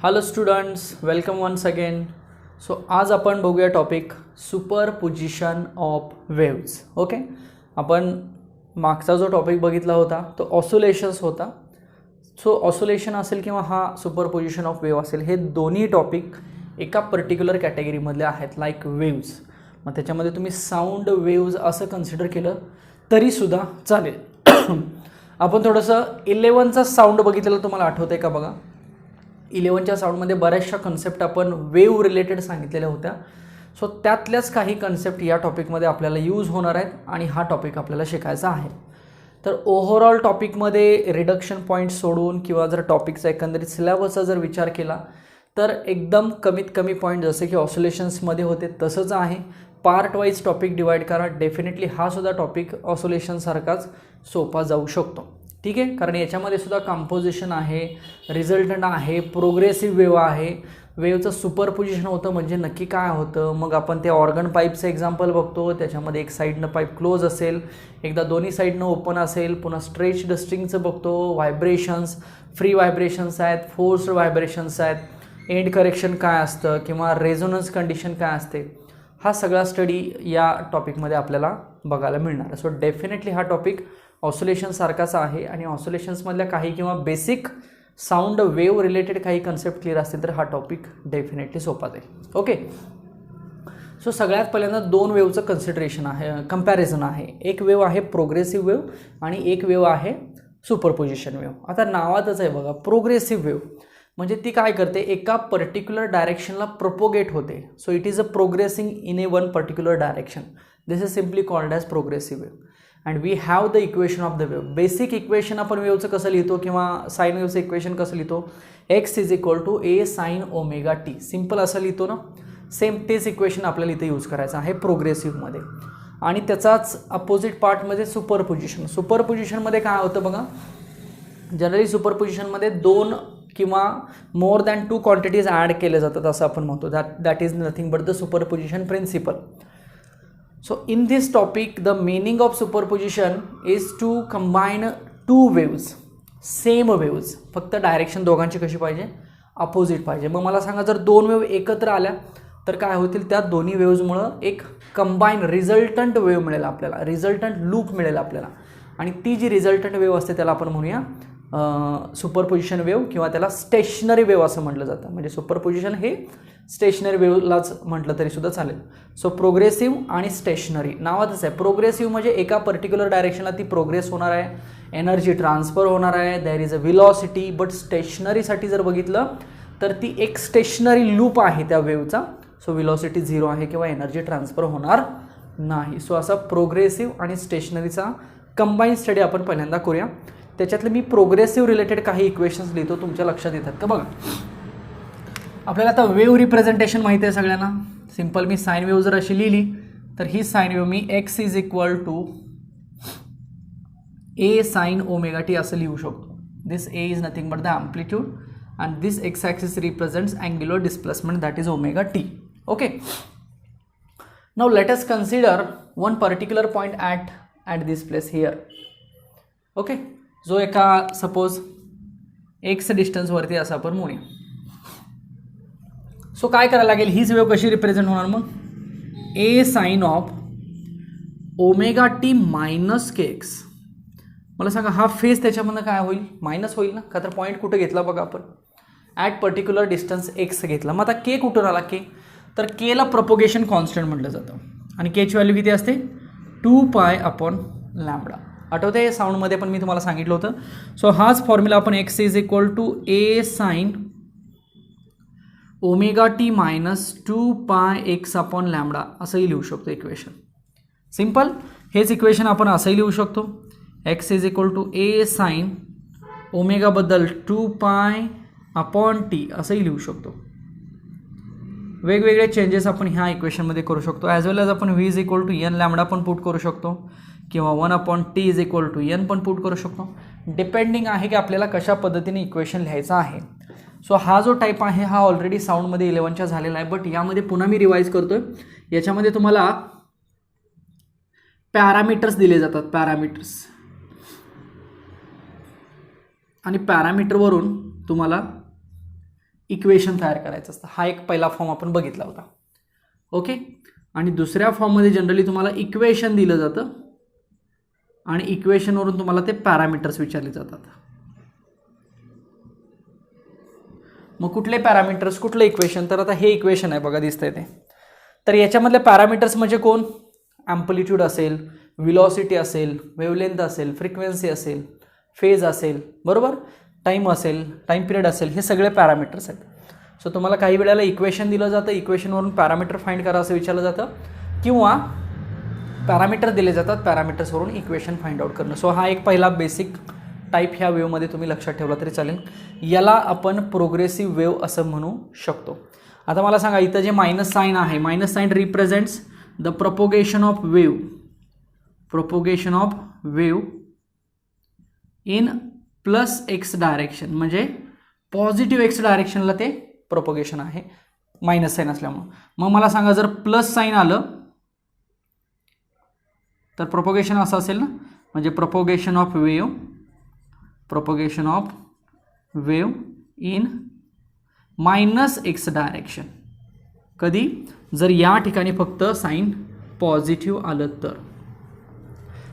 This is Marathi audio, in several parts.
Hello students, welcome once again. So आज आपण बघूया topic superposition of waves. Okay, आपण मागचा जो टॉपिक बघितला होता तो ऑसोलेशन्स होता. सो ऑसोलेशन असेल किंवा हा सुपरपोजिशन ऑफ वेव्ह असेल, हे दोन्ही टॉपिक एका पर्टिक्युलर कॅटेगरीमधले आहेत, लाईक वेव्ज. मग त्याच्यामध्ये तुम्ही साऊंड वेव्ज असं कन्सिडर केलं तरीसुद्धा चालेल. आपण थोडंसं 11चा साऊंड बघितलेला तुम्हाला आठवतं आहे का? बघा, 11च्या साऊंडमध्ये बऱ्याचशा कन्सेप्ट आपण वेव्ह रिलेटेड सांगितलेल्या होत्या. सो त्यातल्याच काही कन्सेप्ट या टॉपिकमध्ये आपल्याला यूज होणार आहेत आणि हा टॉपिक आपल्याला शिकायचा आहे. तर ओव्हरऑल टॉपिकमध्ये रिडक्शन पॉईंट सोडून किंवा जर टॉपिकचा एकंदरीत सिलेबसचा जर विचार केला तर एकदम कमीत कमी पॉईंट जसे की ऑसोलेशन्समध्ये होते तसंच आहे. पार्ट वाईज टॉपिक डिवाईड करा. डेफिनेटली हा सुद्धा टॉपिक ऑसोलेशनसारखाच सोपा जाऊ शकतो. ठीक आहे, कारण याच्यामध्ये सुद्धा कंपोजिशन आहे, रिझल्टंट आहे, प्रोग्रेसिव्ह वेव्ह आहे. वेव्हचं सुपरपोजिशन होतं म्हणजे नक्की काय होतं. मग आपण ते ऑर्गन पाईपचं एक्झाम्पल बघतो. त्याच्यामध्ये एक साईडनं पाईप क्लोज असेल, एकदा दोन्ही साईडनं ओपन असेल. पुन्हा स्ट्रेच डस्टिंगचं बघतो. व्हायब्रेशन्स, फ्री व्हायब्रेशन्स आहेत, फोर्स्ड व्हायब्रेशन्स आहेत, एंड करेक्शन काय असतं किंवा रेझोनन्स कंडिशन काय असते, हा सगळा स्टडी या टॉपिकमध्ये आपल्याला बघायला मिळणार आहे. सो डेफिनेटली हा टॉपिक ऑसोलेशनसारखाच आहे आणि ऑसोलेशन्समधल्या काही किंवा बेसिक साऊंड वेव्ह रिलेटेड काही कन्सेप्ट क्लिअर असतील तर हा टॉपिक डेफिनेटली सोपा जाईल. ओके, सो सगळ्यात पहिल्यांदा दोन वेव्हचं कन्सिडरेशन आहे, कंपॅरिझन आहे. एक वेव्ह आहे प्रोग्रेसिव्ह वेव्ह आणि एक वेव्ह आहे सुपरपोजिशन वेव्ह. आता नावातच आहे बघा, प्रोग्रेसिव्ह वेव्ह म्हणजे ती काय करते, एका पर्टिक्युलर डायरेक्शनला प्रोपोगेट होते. So it is a progressing in a one particular direction. This is simply called as progressive wave. And we have the equation of the wave. Basic equation आपण वेव्हचं कसं लिहितो किंवा साईन वेव्हचं इक्वेशन कसं लिहितो, x is equal to A sine omega t. Simple असं लिहितो ना. सेम तेच इक्वेशन आपल्याला इथे यूज करायचं आहे प्रोग्रेसिव्हमध्ये. आणि त्याचाच अपोजिट पार्टमध्ये सुपरपोजिशन. सुपरपोजिशनमध्ये काय होतं बघा, जनरली सुपरपोजिशनमध्ये दोन किंवा more than two quantities add केले जातात असं आपण म्हणतो. That is nothing but the superposition principle. So in this topic the meaning of superposition is to combine two waves, same waves, फक्त डायरेक्शन दोघांची कशी पाहिजे, अपोजिट पाहिजे. मग मला सांगा, जर दोन वेव्ह एकत्र आल्या तर काय होतील, त्या दोन्ही वेव्हजमुळं एक कंबाईन रिझल्टंट वेव्ह मिळेल आपल्याला, रिझल्टंट लूप मिळेल आपल्याला. आणि ती जी रिझल्टंट वेव्ह असते त्याला आपण म्हणूया सुपरपोजिशन वेव्ह किंवा त्याला स्टेशनरी वेव्ह असं म्हटलं जातं. म्हणजे सुपरपोजिशन हे स्टेशनरी वेव्हलाच म्हटलं तरी सुद्धा चालेल. सो प्रोग्रेसिव्ह आणि स्टेशनरी नावातच आहे. प्रोग्रेसिव्ह म्हणजे एका पर्टिक्युलर डायरेक्शनला ती प्रोग्रेस होणार आहे, एनर्जी ट्रान्सफर होणार आहे, there is a velocity. But स्टेशनरीसाठी जर बघितलं तर ती एक स्टेशनरी लूप आहे त्या वेव्हचा. सो व्हेलॉसिटी 0 आहे किंवा एनर्जी ट्रान्सफर होणार नाही. सो असा प्रोग्रेसिव्ह आणि स्टेशनरीचा कंबाईन स्टडी आपण पहिल्यांदा करूया. त्याच्यातलं मी प्रोग्रेसिव्ह रिलेटेड काही इक्वेशन्स लिहितो, तुमच्या लक्षात येतात का बघा. आपल्याला आता वेव्ह रिप्रेझेंटेशन माहिती आहे सगळ्यांना. सिम्पल मी साईन वेव्ह जर अशी लिहिली तर ही साईन वेव्ह मी X is equal to A sine omega T असं लिहू शकतो. This A is nothing but the amplitude and this X axis represents angular displacement, that is omega T. Okay, now let us consider one particular point at this place here. Okay, जो एका सपोज एक्स डिस्टन्सवरती असं आपण म्हणूया. सो काय करायला लागेल, हीच वेव्ह कशी रिप्रेझेंट होणार मग, A sine of omega T minus K X. मला सांगा, हा फेज त्याच्यामधनं काय होईल, मायनस होईल ना, का तर पॉईंट कुठं घेतला बघा आपण, ॲट पर्टिक्युलर डिस्टन्स एक्स घेतला. मग आता के कुठून आला, के तर केला प्रोपोगेशन कॉन्स्टंट म्हटलं जातं आणि केची व्हॅल्यू किती असते, 2 पाय अपॉन लॅम्बडा. आठवते साऊंडमध्ये पण मी तुम्हाला सांगितलं होतं. सो हाच फॉर्म्युला आपण x is equal to A sine omega T minus 2 pi x upon lambda असंही लिहू शकतो इक्वेशन. सिम्पल, हेच इक्वेशन आपण असंही लिहू शकतो. X is equal to A sine ओमेगाबद्दल 2 पाय अपॉन टी असंही लिहू शकतो. वेगवेगळे चेंजेस आपण ह्या इक्वेशनमध्ये करू शकतो. ॲज वेल ॲज आपण v is equal to n lambda पण पुट करू शकतो किंवा 1 upon t is equal to n पण पुट करू शकतो. डिपेंडिंग आहे की आपल्याला कशा पद्धतीने इक्वेशन लिहायचं आहे. सो हा जो टाईप आहे हा ऑलरेडी साऊंडमध्ये 11च्या झालेला आहे. बट यामध्ये पुन्हा मी रिवाईज करतोय. याच्यामध्ये तुम्हाला पॅरामीटर्स दिले जातात, पॅरामीटर्स, आणि पॅरामीटरवरून तुम्हाला इक्वेशन तयार करायचं असतं. हा एक पहिला फॉर्म आपण बघितला होता. ओके. आणि दुसऱ्या फॉर्ममध्ये जनरली तुम्हाला इक्वेशन दिलं जातं आणि इक्वेशनवरून तुम्हाला ते पॅरामीटर्स विचारले जातात. मग कुठले पॅरामीटर्स, कुठलं इक्वेशन, तर आता हे इक्वेशन आहे बघा, दिसतंय ते. तर याच्यामधले पॅरामीटर्स म्हणजे कोण, ॲम्प्लिट्यूड असेल, व्हेलॉसिटी असेल, वेव्हलेंथ असेल, फ्रिक्वेन्सी असेल, फेज असेल, बरोबर, टाईम असेल, टाईम पिरियड असेल, हे सगळे पॅरामीटर्स आहेत. सो तुम्हाला काही वेळेला इक्वेशन दिलं जातं, इक्वेशनवरून पॅरामीटर फाइंड करा असं विचारलं जातं, किंवा पॅरामीटर दिले जातात, पॅरामीटर्सवरून इक्वेशन फाइंड आउट करणं. सो हा एक पहिला बेसिक टाईप ह्या वेव्हमध्ये तुम्ही लक्षात ठेवला तरी चालेल. याला आपण प्रोग्रेसिव्ह वेव्ह असं म्हणू शकतो. आता मला सांगा, इथं जे मायनस साईन आहे, minus sign represents the propagation of wave, propagation of wave in plus x direction, म्हणजे पॉझिटिव्ह एक्स डायरेक्शनला ते प्रोपोगेशन आहे मायनस साईन असल्यामुळं. मग मला सांगा, जर प्लस साईन आलं तर प्रोपोगेशन असं असेल ना, म्हणजे propagation of wave, propagation of wave in minus x direction. कधी, जर या ठिकाणी फक्त साईन पॉझिटिव्ह आलं तर.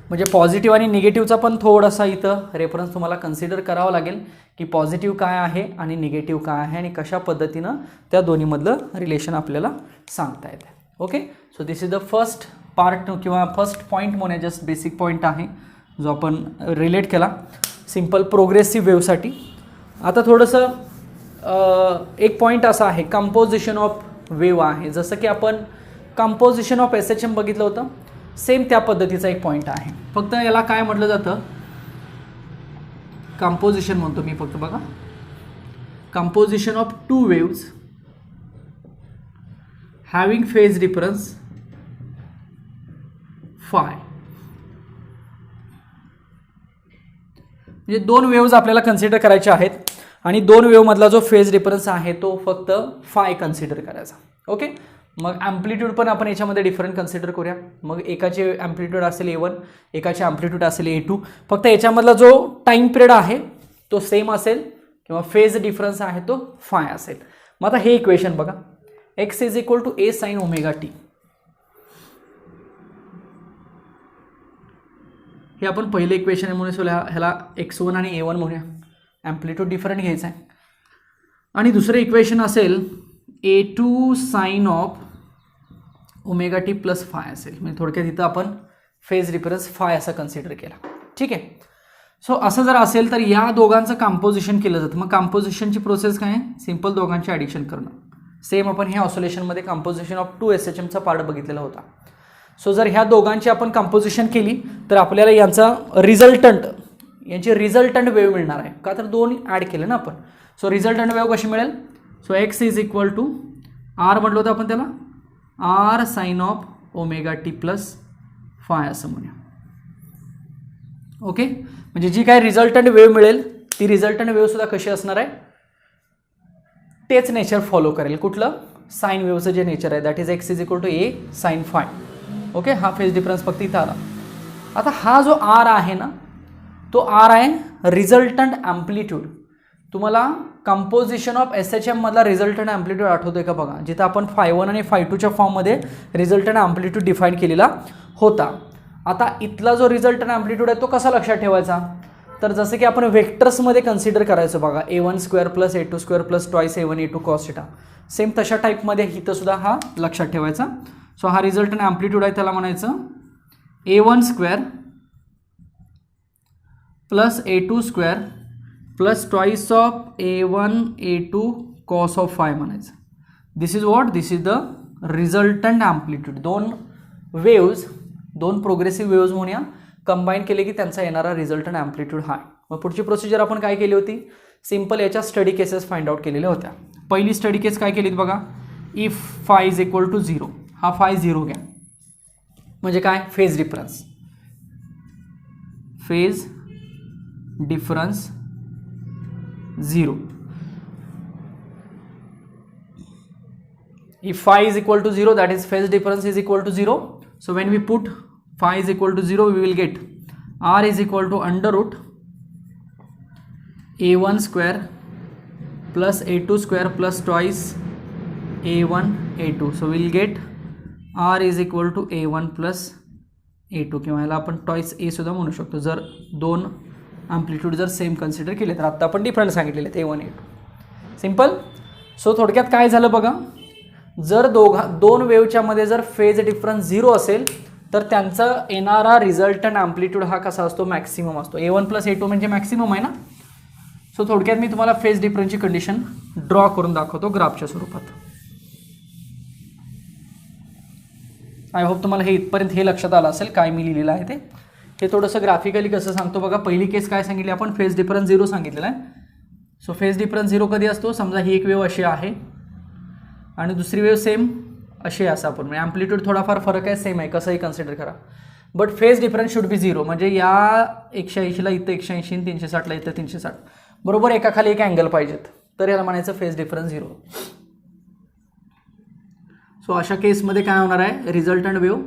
म्हणजे पॉझिटिव्ह आणि निगेटिव्हचा पण थोडासा इथं रेफरन्स तुम्हाला कन्सिडर करावं लागेल, की पॉझिटिव्ह काय आहे आणि निगेटिव्ह काय आहे आणि कशा पद्धतीनं त्या दोन्हीमधलं रिलेशन आपल्याला सांगता येतं. Okay. So this is the first part किंवा फर्स्ट पॉईंट म्हणूया, जस्ट बेसिक पॉईंट आहे जो आपण रिलेट केला सिम्पल प्रोग्रेसिव्ह वेव्हसाठी. आता थोडंसं एक पॉईंट असा आहे, कंपोजिशन ऑफ वेव्ह आहे. जसं की आपण कंपोजिशन ऑफ SHM बघितलं होतं, सेम त्या पद्धतीचा एक पॉईंट आहे. फक्त याला काय म्हटलं जातं, कंपोजिशन म्हणतो मी फक्त, बघा, composition of two waves having phase difference five. म्हणजे दोन वेव्ज आपल्याला कन्सिडर करायचे आहेत आणि दोन वेव्हमधला जो फेज डिफरन्स आहे तो फक्त फाय कन्सिडर करायचा. ओके. मग ॲम्प्लिट्यूड पण आपण याच्यामध्ये डिफरंट कन्सिडर करूया. मग एकाचे ॲम्प्लिट्यूड असेल A1, एकाचे ॲम्प्लिट्यूड असेल A2. फक्त याच्यामधला जो टाईम पिरियड आहे तो सेम असेल किंवा फेज डिफरन्स आहे तो फाय असेल. मग आता हे इक्वेशन बघा, x is equal to A sine omega t. हे आपण पहिले इक्वेशन आहे म्हणून ह्याला x1 आणि A1 म्हणूया, ॲम्प्लिट्यूड डिफरंट घ्यायचा आहे. आणि दुसरं इक्वेशन असेल A2 sine of omega T plus phi असेल. म्हणजे थोडक्यात इथं आपण फेज डिफरन्स फाय असा कन्सिडर केला. ठीक आहे. सो असं जर असेल तर या दोघांचं कंपोजिशन केलं जातं. मग कंपोजिशनची प्रोसेस काय आहे, सिंपल दोघांचे ॲडिशन करणं. सेम आपण हे ऑसोलेशनमध्ये कंपोजिशन ऑफ 2 SHMचा पार्ट बघितलेला होता. सो जर ह्या दोघांची आपण कंपोजिशन केली तर आपल्याला यांचा यांची रिझल्टंट वेव्ह मिळणार आहे. का तर दोन ॲड केले ना आपण. सो रिझल्टंट वेव्ह कशी मिळेल, so x is equal to R म्हटलं होतं आपण त्याला, R sine of omega T plus phi असं म्हणूया. ओके. म्हणजे जी काय रिझल्टंट वेव्ह मिळेल ती रिझल्टंट वेव्ह सुद्धा कशी असणार आहे, तेच नेचर फॉलो करेल. कुठलं, साइन वेव्हचं जे नेचर आहे, that is x is equal to A sine phi. Okay. हा फेज डिफरन्स फक्त इथं आला. आता हा जो R आहे ना, तो R आहे रिझल्टंट ॲम्प्लिट्यूड. तुम्हाला कंपोजिशन ऑफ SHM मधला रिझल्टंट ॲम्प्लिट्यूड आठवतोय का बघा, जिथं आपण φ1 आणि φ2च्या फॉर्ममध्ये रिझल्टंट ॲम्प्लिट्यूड डिफाईन केलेला होता. आता इथला जो रिझल्टंट ॲम्प्लिट्यूड आहे तो कसा लक्षात ठेवायचा, तर जसं की आपण वेक्टर्समध्ये कन्सिडर करायचं बघा, A1 square plus A2 square plus twice A1 A2 cos theta. Same तशा टाईपमध्ये इथं सुद्धा हा लक्षात ठेवायचा. सो हा रिझल्टंट ॲम्प्लिट्यूड आहे, त्याला म्हणायचं A1 square plus A2 square plus twice of A1 A2 cos of phi म्हणायचं. This is what, this is the resultant amplitude. दोन वेव्ज, दोन प्रोग्रेसिव्ह वेव्ज म्हणूया, कंबाईन केले की त्यांचा येणारा रिझल्टंट ॲम्प्लिट्यूड हा. मग पुढची प्रोसिजर आपण काय केली होती, सिम्पल याच्या स्टडी केसेस फाइंड आउट केलेल्या होत्या. पहिली स्टडी केस काय केलीत बघा, if phi is equal to 0, हा फाय 0 घ्या, म्हणजे काय, phase difference, phase difference 0. If phi is equal to 0, that is phase difference is equal to 0. So when we put phi is equal to 0, we will get r is equal to under root A1 square plus a2 square plus twice a1 a2. So we'll get r is equal to a1 plus a2, किंवा याला आपण टॉईस ए सुद्धा म्हणू शकतो जर दोन ॲम्प्लिट्यूड जर सेम कन्सिडर केले तर. आत्ता आपण डिफरंट सांगितलेले आहेत a1 a2. सिम्पल. सो थोडक्यात काय झालं बघा, जर दोन वेव्हच्या मध्ये जर फेज डिफरन्स 0 असेल तर त्यांचा येणारा रिझल्टंट ॲम्प्लिट्यूड हा कसा असतो, मॅक्सिमम असतो. a1 प्लस a2 म्हणजे मॅक्सिमम आहे ना. सो थोडक्यात मी तुम्हाला फेज डिफरन्सची कंडिशन ड्रॉ करून दाखवतो ग्राफच्या स्वरूपात. आय होप तुम्हाला हे इथपर्यंत हे लक्षात आलं असेल काय मी लिहिलेलं आहे ते. हे थोडंसं ग्राफिकली कसं सांगतो बघा. पहिली केस काय सांगितली आपण, फेज डिफरन्स 0 सांगितलेला आहे. सो फेज डिफरन्स 0 कधी असतो, समजा ही एक वेव्ह अशी आहे आणि दुसरी वेव्ह सेम अशी आहे, असं आपण म्हणजे ॲम्प्लिट्यूड थोडाफार फरक आहे, सेम आहे, कसंही कन्सिडर करा. But phase difference should be 0, म्हणजे या 180ला इथं 180 आणि 360ला इथं 360 बरोबर एकाखाली एक अँगल पाहिजेत, तर याला म्हणायचं फेज डिफरन्स 0. सो अशा केसमध्ये काय होणार आहे, रिझल्टंट वेव्ह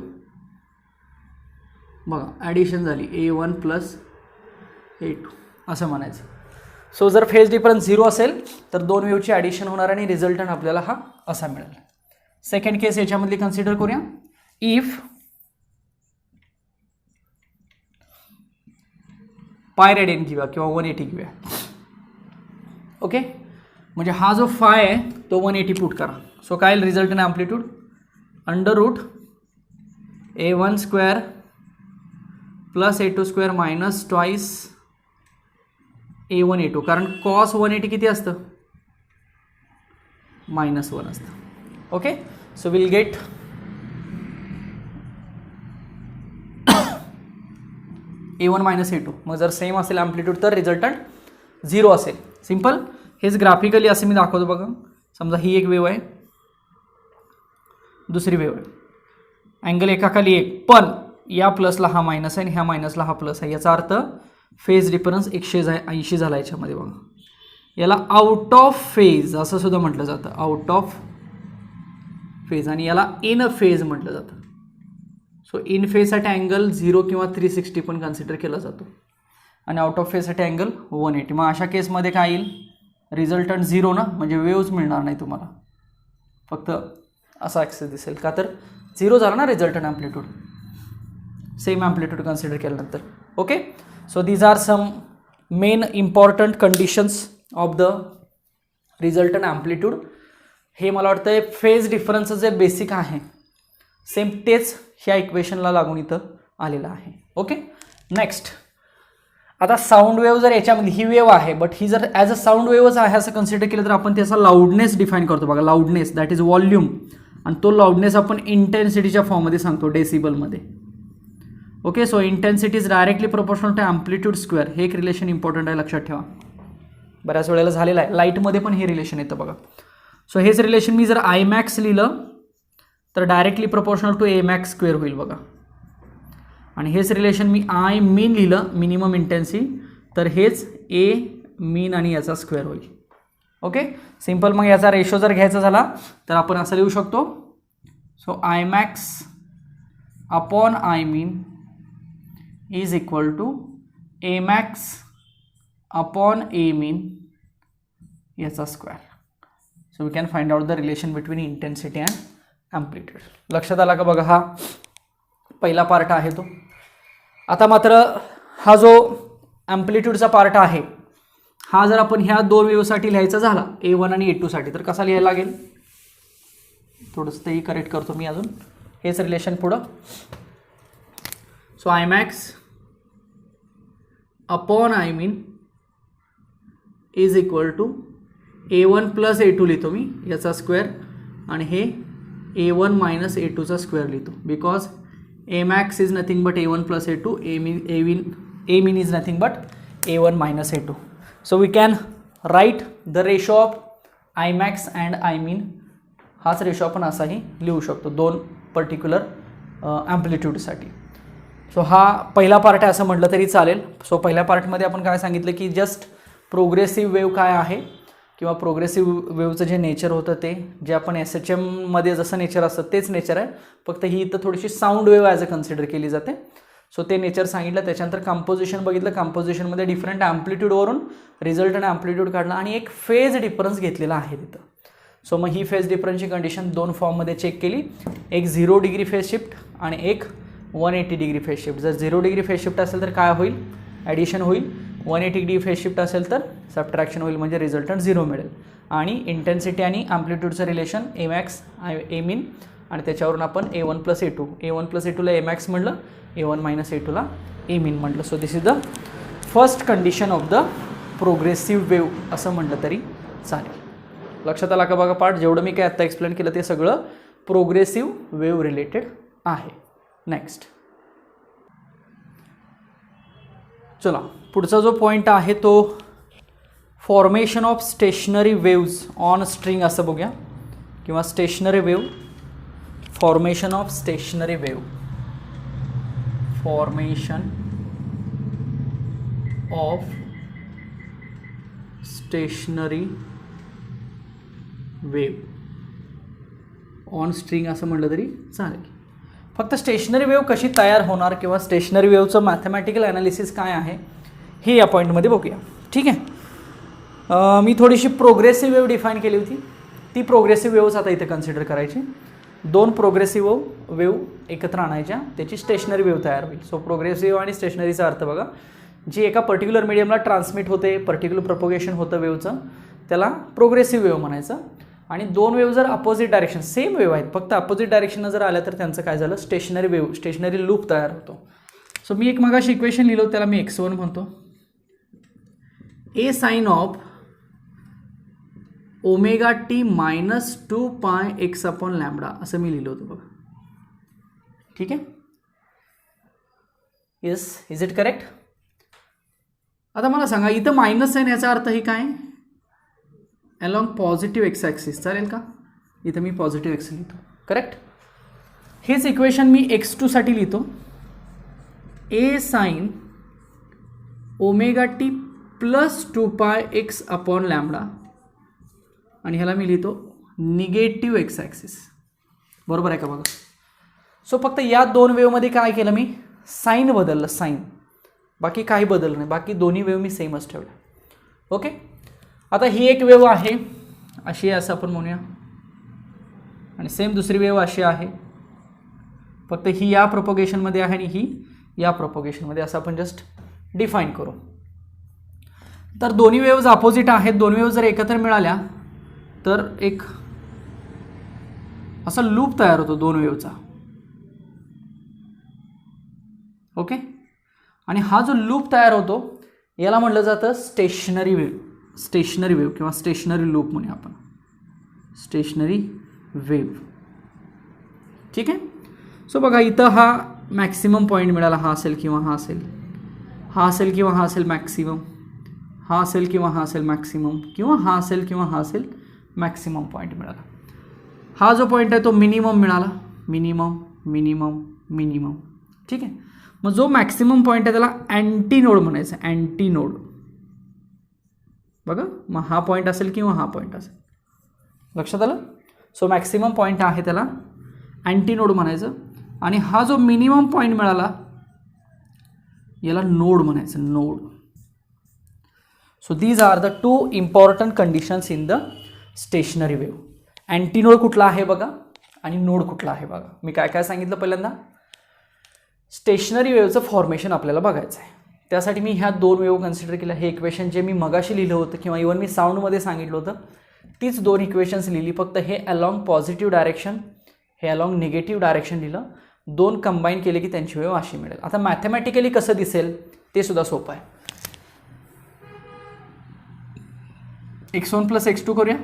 बघा ॲडिशन झाली a1 प्लस a2 असं म्हणायचं. सो जर फेज डिफरन्स 0 असेल तर दोन वेव्हची ॲडिशन होणार आणि रिझल्टंट आपल्याला हा असा मिळेल. सेकंड केस याच्यामधली कन्सिडर करूया. इफ पाय रेडियन घेऊया किंवा 180 घेऊया. ओके, म्हणजे हा जो फाय आहे तो 180 पुट करा. सो काय resultant amplitude under root a1 square plus a2 square minus twice a1 a2, कारण कॉस 180 किती असतं, -1 असतं. Okay, so will get a1 minus a2. मग जर सेम असेल ॲम्प्लिट्यूड तर रिझल्टंट 0 असेल. सिम्पल. हेच ग्राफिकली असं मी दाखवतो बघा. समजा ही एक वेव्ह आहे, दुसरी वेव्ह आहे, अँगल एकाखाली एक, पण या प्लसला हा मायनस आहे आणि ह्या मायनसला हा प्लस आहे. याचा अर्थ फेज डिफरन्स 180 झाला याच्यामध्ये बघा. याला आउट ऑफ फेज असं सुद्धा म्हटलं जातं, आउट ऑफ फेज, आणि याला इन फेज म्हटलं जातं. सो इन फेजसाठी अँगल 0 किंवा 360 पण कन्सिडर केला जातो आणि आउट ऑफ फेजसाठी अँगल 180. मग अशा केसमध्ये काय येईल, रिझल्टंट 0 ना, म्हणजे वेव्हज मिळणार नाही तुम्हाला, फक्त असा ॲक्सेस दिसेल. का तर 0 झाला ना resultant amplitude, same amplitude consider केल्यानंतर. Okay, so these are some main important conditions of the resultant amplitude. हे मला वाटतं फेज डिफरन्सचं जे बेसिक आहे सेम तेच ह्या इक्वेशनला लागून इथं आलेलं आहे. Okay, next. आता साऊंड वेव्ह जर याच्यामध्ये ही वेव्ह आहे, बट ही जर ॲज अ साऊंड वेव्हच आहे असं कन्सिडर केलं तर आपण त्याचा लाऊडनेस डिफाईन करतो बघा. लाऊडनेस दॅट इज व्हॉल्यूम, आणि तो लाऊडनेस आपण इंटेन्सिटीच्या फॉर्ममध्ये सांगतो, डेसिबलमध्ये. Okay, so intensity is directly proportional to amplitude square. हे एक रिलेशन इम्पॉर्टंट आहे, लक्षात ठेवा, बऱ्याच वेळेला झालेलं आहे. लाईटमध्ये पण हे रिलेशन येतं बघा. सो हेच रिलेशन मी जर आय मॅक्स लिहिलं तर directly proportional to A max square होईल बघा. आणि हेच रिलेशन मी आय मीन लिहिलं, मिनिमम इंटेन्सिटी, तर हेच ए मीन आणि याचा स्क्वेअर होईल. Okay, simple. मग याचा रेशो जर घ्यायचा झाला तर आपण असं लिहू शकतो. So I max upon I mean is equal to A max upon A mean याचा square. So we can find out the relation between intensity and amplitude. लक्षात आला का बघा, हा पहिला पार्ट आहे तो. आता मात्र हा जो ॲम्प्लिट्यूडचा पार्ट आहे हा जर आपण ह्या दोन वेव्हसाठी लिहायचा झाला, a1 आणि a2 साठी, तर कसा लिहायला लागेल, थोडंसं तेही करेक्ट करतो मी अजून. हेच रिलेशन पुढं. So I max upon I mean is equal to a1 plus a2 लिहितो मी याचा स्क्वेअर, आणि हे a1 मायनस a2चा स्क्वेअर लिहितो, because a max is nothing but a1 plus a2, a min is nothing but a1 minus a2. So we can write the ratio of I max and I min. हाच रेशो आपण असाही लिहू शकतो दोन पर्टिक्युलर ॲम्प्लिट्यूडसाठी. सो हा पहिला पार्ट आहे असं म्हटलं तरी चालेल. सो पहिल्या पार्टमध्ये आपण काय सांगितलं की जस्ट प्रोग्रेसिव्ह वेव्ह काय आहे किंवा प्रोग्रेसिव्ह वेव्हचं जे नेचर होतं ते जे आपण SHMमध्ये जसं नेचर असतं तेच नेचर आहे, फक्त ही इथं थोडीशी sound wave as a consider केली जाते. सो ते नेचर सांगितलं. त्याच्यानंतर कंपोजिशन बघितलं, कंपोजिशनमध्ये डिफरंट ॲम्प्लिट्यूडवरून रिझल्टंट ॲम्प्लिट्यूड काढला आणि एक फेज डिफरन्स घेतलेला आहे तिथं. सो मग ही फेज डिफरन्सची कंडिशन दोन फॉर्ममध्ये चेक केली, एक 0 डिग्री फेज शिफ्ट आणि एक 180 डिग्री फेज शिफ्ट. जर 0 डिग्री फेज शिफ्ट असेल तर काय होईल, ॲडिशन होईल. 180 डिग्री फेज शिफ्ट असेल तर सबट्रॅक्शन होईल, म्हणजे रिझल्टंट 0 मिळेल. आणि इंटेन्सिटी आणि ॲम्प्लिट्यूडचं रिलेशन ए मॅक्स ए मिन, आणि त्याच्यावरून आपण A1 + A2, A1 + A2 ला ए मॅक्स म्हटलं, A1 - A2 ला ए मिन म्हटलं. So this is the first condition of the progressive wave असं म्हटलं तरी चालेल. लक्षात आला का बघा पार्ट, जेवढं मी काय आत्ता एक्सप्लेन केलं ते सगळं प्रोग्रेसिव्ह वेव्ह रिलेटेड आहे. नेक्स्ट चला, पुढचा जो पॉईंट आहे तो formation of stationery waves on string असं बघूया, किंवा stationery wave, formation of stationery wave, formation of stationery wave on string असं म्हटलं तरी चालेल. फक्त स्टेशनरी वेव्ह कशी तयार होणार किंवा स्टेशनरी वेव्हचं मॅथमॅटिकल ॲनालिसिस काय आहे हे या पॉईंटमध्ये बघूया. ठीक आहे, मी थोडीशी प्रोग्रेसिव्ह वेव्ह डिफाईन केली होती, ती प्रोग्रेसिव्ह वेव्हच आता इथे कन्सिडर करायची. दोन प्रोग्रेसिव्ह वेव्ह एकत्र आणायच्या, त्याची स्टेशनरी वेव्ह तयार होईल. सो प्रोग्रेसिव्ह आणि स्टेशनरीचा अर्थ बघा, जी एका पर्टिक्युलर मीडियमला ट्रान्समिट होते, पर्टिक्युलर प्रोपोगेशन होतं वेव्हचं, त्याला प्रोग्रेसिव्ह वेव्ह म्हणायचं. आणि दोन वेव्ह जर अपोजिट डायरेक्शन, सेम वेव्ह आहेत फक्त अपोजिट डायरेक्शननं जर आल्या तर त्यांचं काय झालं, स्टेशनरी वेव्ह, स्टेशनरी लूप तयार होतो. सो मी एक मगाशी इक्वेशन लिहिलं, त्याला मी x1 म्हणतो, A sine of omega T minus 2π(x/λ) असं मी लिहिलं होतं बघा. ठीक आहे, येस, इज इट करेक्ट? आता मला सांगा, इथं मायनस साइन याचा अर्थ हे काय, अलॉंग पॉझिटिव्ह एक्स ॲक्सिस, चालेल का? इथं मी पॉझिटिव्ह एक्स लिहितो, करेक्ट. हेच इक्वेशन मी x2 साठी लिहितो, A sine omega T plus 2π(x/λ) आणि ह्याला मी लिहितो निगेटिव्ह एक्स ॲक्सिस. बरोबर आहे का बघा? सो फक्त या दोन वेव्हमध्ये काय केलं मी, साईन बदललं, साईन, बाकी काही बदललं नाही, बाकी दोन्ही वेव्ह मी सेमच ठेवल्या. ओके, आता ही एक वेव्ह आहे अशी आहे असं आपण म्हणूया, आणि सेम दुसरी वेव्ह अशी आहे, फक्त ही या प्रोपोगेशनमध्ये आहे आणि ही या प्रोपोगेशनमध्ये, असं आपण जस्ट डिफाईन करू. तर दोन्ही वेव्हज अपोजिट आहेत, दोन वेव्ह जर एकत्र मिळाल्या तर एक असा लूप तयार होतो दोन वेव्हचा. ओके, आणि हा जो लूप तयार होतो याला म्हटलं जातं स्टेशनरी वेव्ह, स्टेशनरी वेव्ह किंवा स्टेशनरी लूप म्हणूया आपण, स्टेशनरी वेव्ह. ठीक आहे, सो बघा इथं हा मॅक्सिमम पॉईंट मिळाला, हा असेल किंवा हा असेल, हा असेल किंवा हा असेल मॅक्सिमम, हा असेल किंवा हा असेल मॅक्सिमम, किंवा हा असेल किंवा हा असेल मॅक्सिमम पॉईंट मिळाला. हा जो पॉईंट आहे तो मिनिमम मिळाला, मिनिमम मिनिमम मिनिमम. ठीक आहे, मग जो मॅक्सिमम पॉईंट आहे त्याला अँटी नोड म्हणायचं, अँटी नोड. बघा, मग हा पॉईंट असेल किंवा हा पॉईंट असेल, लक्षात आलं? सो मॅक्सिमम पॉईंट आहे त्याला अँटी नोड म्हणायचं, आणि हा जो मिनिमम पॉईंट मिळाला याला नोड म्हणायचं, node. So these are the two important conditions in the stationary wave. Anti node कुठला आहे बघा, आणि नोड कुठला आहे बघा. मी काय काय सांगितलं पहिल्यांदा, स्टेशनरी वेव्हचं फॉर्मेशन आपल्याला बघायचं आहे, त्यासाठी मी ह्या दोन वेव्ह कन्सिडर केल्या. हे इक्वेशन जे मी मगाशी लिहिलं होतं किंवा इव्हन मी साऊंडमध्ये सांगितलं होतं तीच दोन इक्वेशन्स लिहिली, फक्त हे अलॉंग पॉझिटिव्ह डायरेक्शन, हे अलॉंग निगेटिव्ह डायरेक्शन लिहिलं. दोन कंबाईन केले की त्यांची वेव्ह अशी मिळेल. आता मॅथमॅटिकली कसं दिसेल ते सुद्धा सोपं आहे. x1 + x2 करूया,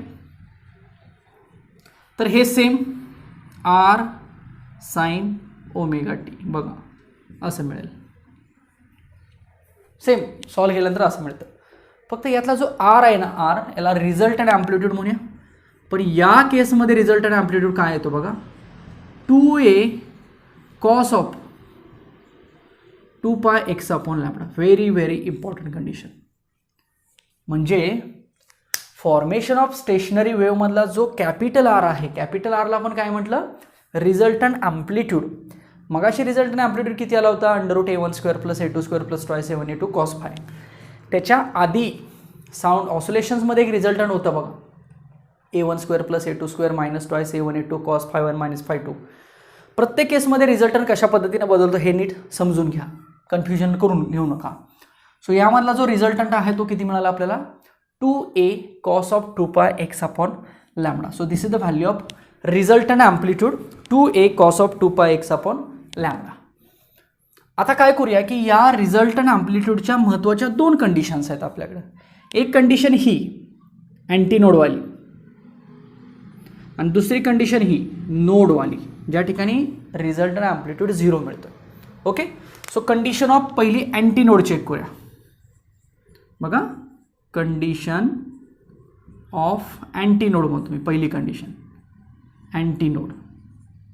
तर हे same R sine omega t बघा असं मिळेल. सेम सॉल्व केल्यानंतर असं मिळतं. फक्त यातला जो आर आहे ना, आर याला रिझल्टंट ॲम्प्लिट्यूड म्हणूया, पण या केसमध्ये रिझल्टंट ॲम्प्लिट्यूड काय येतो बघा, 2a cos of 2π(x/λ). Very very important condition. म्हणजे फॉर्मेशन ऑफ स्टेशनरी वेव्हमधला जो कॅपिटल आर आहे, कॅपिटल आरला आपण काय म्हटलं, रिझल्टंट ॲम्प्लिट्यूड. मगाशी रिझल्टंट ॲम्प्लिट्यूड किती आला होता √a1² + a2² + twice a1 a2 cos phi. त्याच्या आधी साऊंड ऑसिलेशन्समध्ये एक रिझल्टंट होतं बघा a1² + a2² - twice a1 a2 cos phi1 - phi2. प्रत्येक केसमध्ये रिझल्टंट कशा पद्धतीने बदलतो हे नीट समजून घ्या, कन्फ्युजन करून घेऊ नका. सो यामधला जो रिझल्टंट आहे तो किती मिळाला आपल्याला 2a cos of 2π x upon lambda. So this is the value of resultant amplitude 2a cos of 2π x upon lambda. आता काय करूया की या रिझल्टंट ॲम्प्लिट्यूडच्या महत्त्वाच्या दोन कंडिशन्स आहेत आपल्याकडे. एक कंडिशन ही अँटीनोडवाली आणि दुसरी कंडिशन ही नोडवाली, ज्या ठिकाणी रिझल्टंट ॲम्प्लिट्यूड 0 मिळतो. ओके, सो कंडिशन ऑफ पहिली अँटीनोड चेक करूया बघा. कंडिशन ऑफ अँटीनोड म्हणतो मी, पहिली कंडिशन अँटीनोड.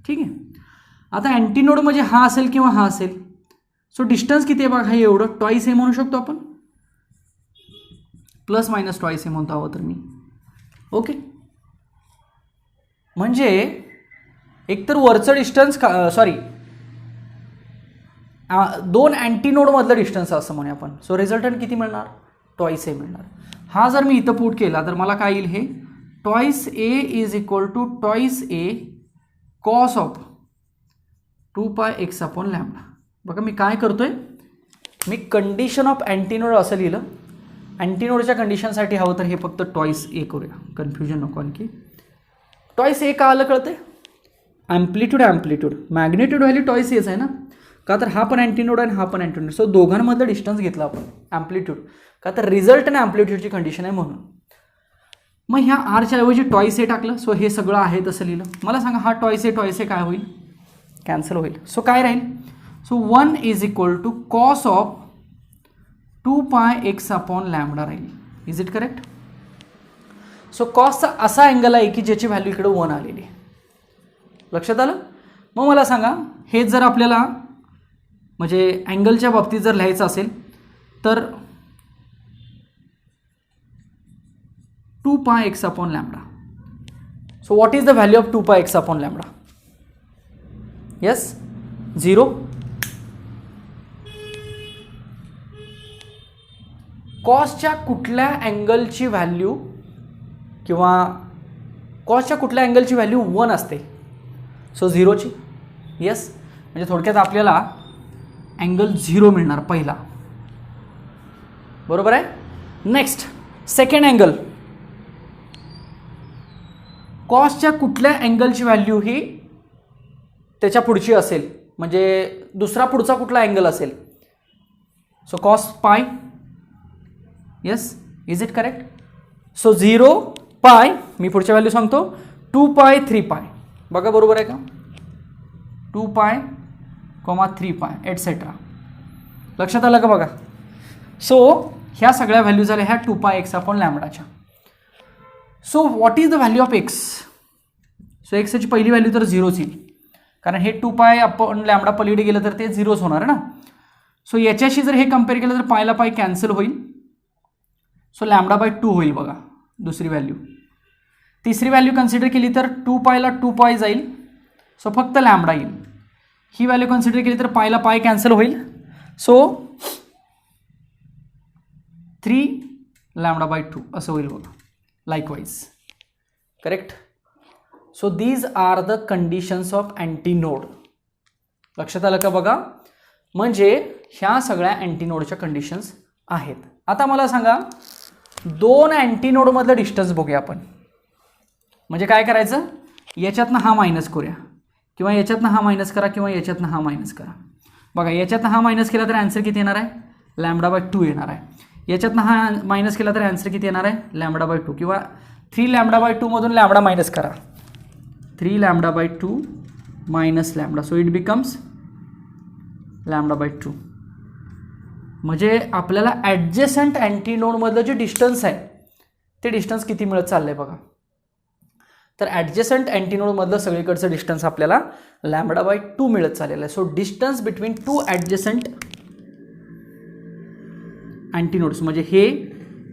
ठीक आहे, आता अँटीनोड म्हणजे हा असेल किंवा हा असेल. सो डिस्टन्स किती आहे बघा, हे एवढं ट्वाईस ए म्हणू शकतो आपण, ± ट्वाईस ए म्हणतो हवं तर मी. ओके, म्हणजे एकतर वरचं डिस्टन्स दोन अँटीनोडमधलं डिस्टन्स असं म्हणूया आपण. सो रिझल्टंट किती मिळणार, ट्वाईस ए मिळणार. हा जर मी इथं पुट केला तर मला काय येईल, हे twice A is equal to twice A cos of 2π x upon lambda. बघा मी काय करतोय, मी कंडिशन ऑफ अँटीनोड असं लिहिलं. अँटीनोडच्या कंडिशनसाठी हवं तर हे फक्त ट्वाईस ए करूया, कन्फ्युजन नको आणखी. ट्वाईस ए का आलं कळते, amplitude magnitude value twice H आहे ना, का तर हा पण अँटीनोड आणि हा पण अँटीनोड. सो दोघांमधलं डिस्टन्स घेतला आपण ॲम्प्लिट्यूड, का तर रिझल्ट आणि ॲम्प्लिट्यूडची कंडिशन आहे म्हणून. मग ह्या आरच्या ऐवजी ट्वाईस ए टाकलं. सो हे सगळं आहे तसं लिहिलं. मला सांगा हा ट्वाईस ए काय होईल, कॅन्सल होईल. सो काय राहील, so 1 is equal to cos of 2π x upon lambda राहील. Is it correct. सो कॉसचा असा अँगल आहे की ज्याची व्हॅल्यू इकडे 1 आलेली आहे. लक्षात आलं. मग मला सांगा हे जर आपल्याला म्हणजे अँगलच्या बाबतीत जर लिहायचं असेल तर 2π x upon lambda. So what is the value of 2π x upon lambda. Yes, 0. कॉसच्या कुठल्या अँगलची व्हॅल्यू किंवा कॉसच्या कुठल्या अँगलची व्हॅल्यू 1 असते. सो 0ची. येस, म्हणजे थोडक्यात आपल्याला अँगल 0 मिळणार पहिला. बरोबर आहे. नेक्स्ट सेकंड अँगल, कॉसच्या कुठल्या अँगलची व्हॅल्यू ही त्याच्या पुढची असेल, म्हणजे दुसरा पुढचा कुठला अँगल असेल. So cos pi. Yes, is it correct. So 0π, मी पुढच्या व्हॅल्यू सांगतो 2π 3π. बघा बरोबर आहे का, 2π, 3π एटसेट्रा. लक्षात आलं का बघा. सो ह्या सगळ्या व्हॅल्यू झाल्या ह्या 2π x अपॉन लॅम्बडाच्या. So what is the value of X. So एक्सची पहिली व्हॅल्यू तर 0च येईल, कारण हे 2π अपॉन लॅम्बडा पलीकडे गेलं तर ते 0च होणार आहे ना. सो याच्याशी जर हे कम्पेअर केलं तर पायला पाय कॅन्सल होईल. सो λ/2 होईल बघा दुसरी व्हॅल्यू. तिसरी व्हॅल्यू कन्सिडर केली तर 2π ला 2π जाईल. सो फक्त लॅम्बडा येईल. ही व्हॅल्यू कन्सिडर केली तर पायला पाय कॅन्सल होईल. सो 3 λ/2 असं होईल बघा. Likewise correct. So these are the conditions of antinode. लक्षात आलं का बघा. म्हणजे ह्या सगळ्या अँटीनोडच्या कंडिशन्स आहेत. आता मला सांगा दोन अँटीनोडमधलं डिस्टन्स बघूया आपण. म्हणजे काय करायचं, याच्यातनं हा मायनस करूया किंवा याच्यातनं हा मायनस करा किंवा याच्यातनं हा मायनस करा. बघा याच्यातनं हा मायनस केला तर आन्सर किती येणार आहे, λ/2 येणार आहे. याच्यातनं हा मायनस केला तर आन्सर किती येणार आहे, λ/2 किंवा 3 λ/2 मधून लॅम्बडा मायनस करा, 3 λ/2 minus lambda. So it becomes λ/2. म्हणजे आपल्याला ॲडजेसंट अँटीनोडमधलं जे डिस्टन्स आहे ते डिस्टन्स किती मिळत चाललं आहे बघा. तर ॲडजेसंट अँटीनोडमधलं सगळीकडचं डिस्टन्स आपल्याला λ/2 मिळत चाललेलं आहे. सो डिस्टन्स बिटवीन टू ॲडजेसंट अँटीनोड्स म्हणजे हे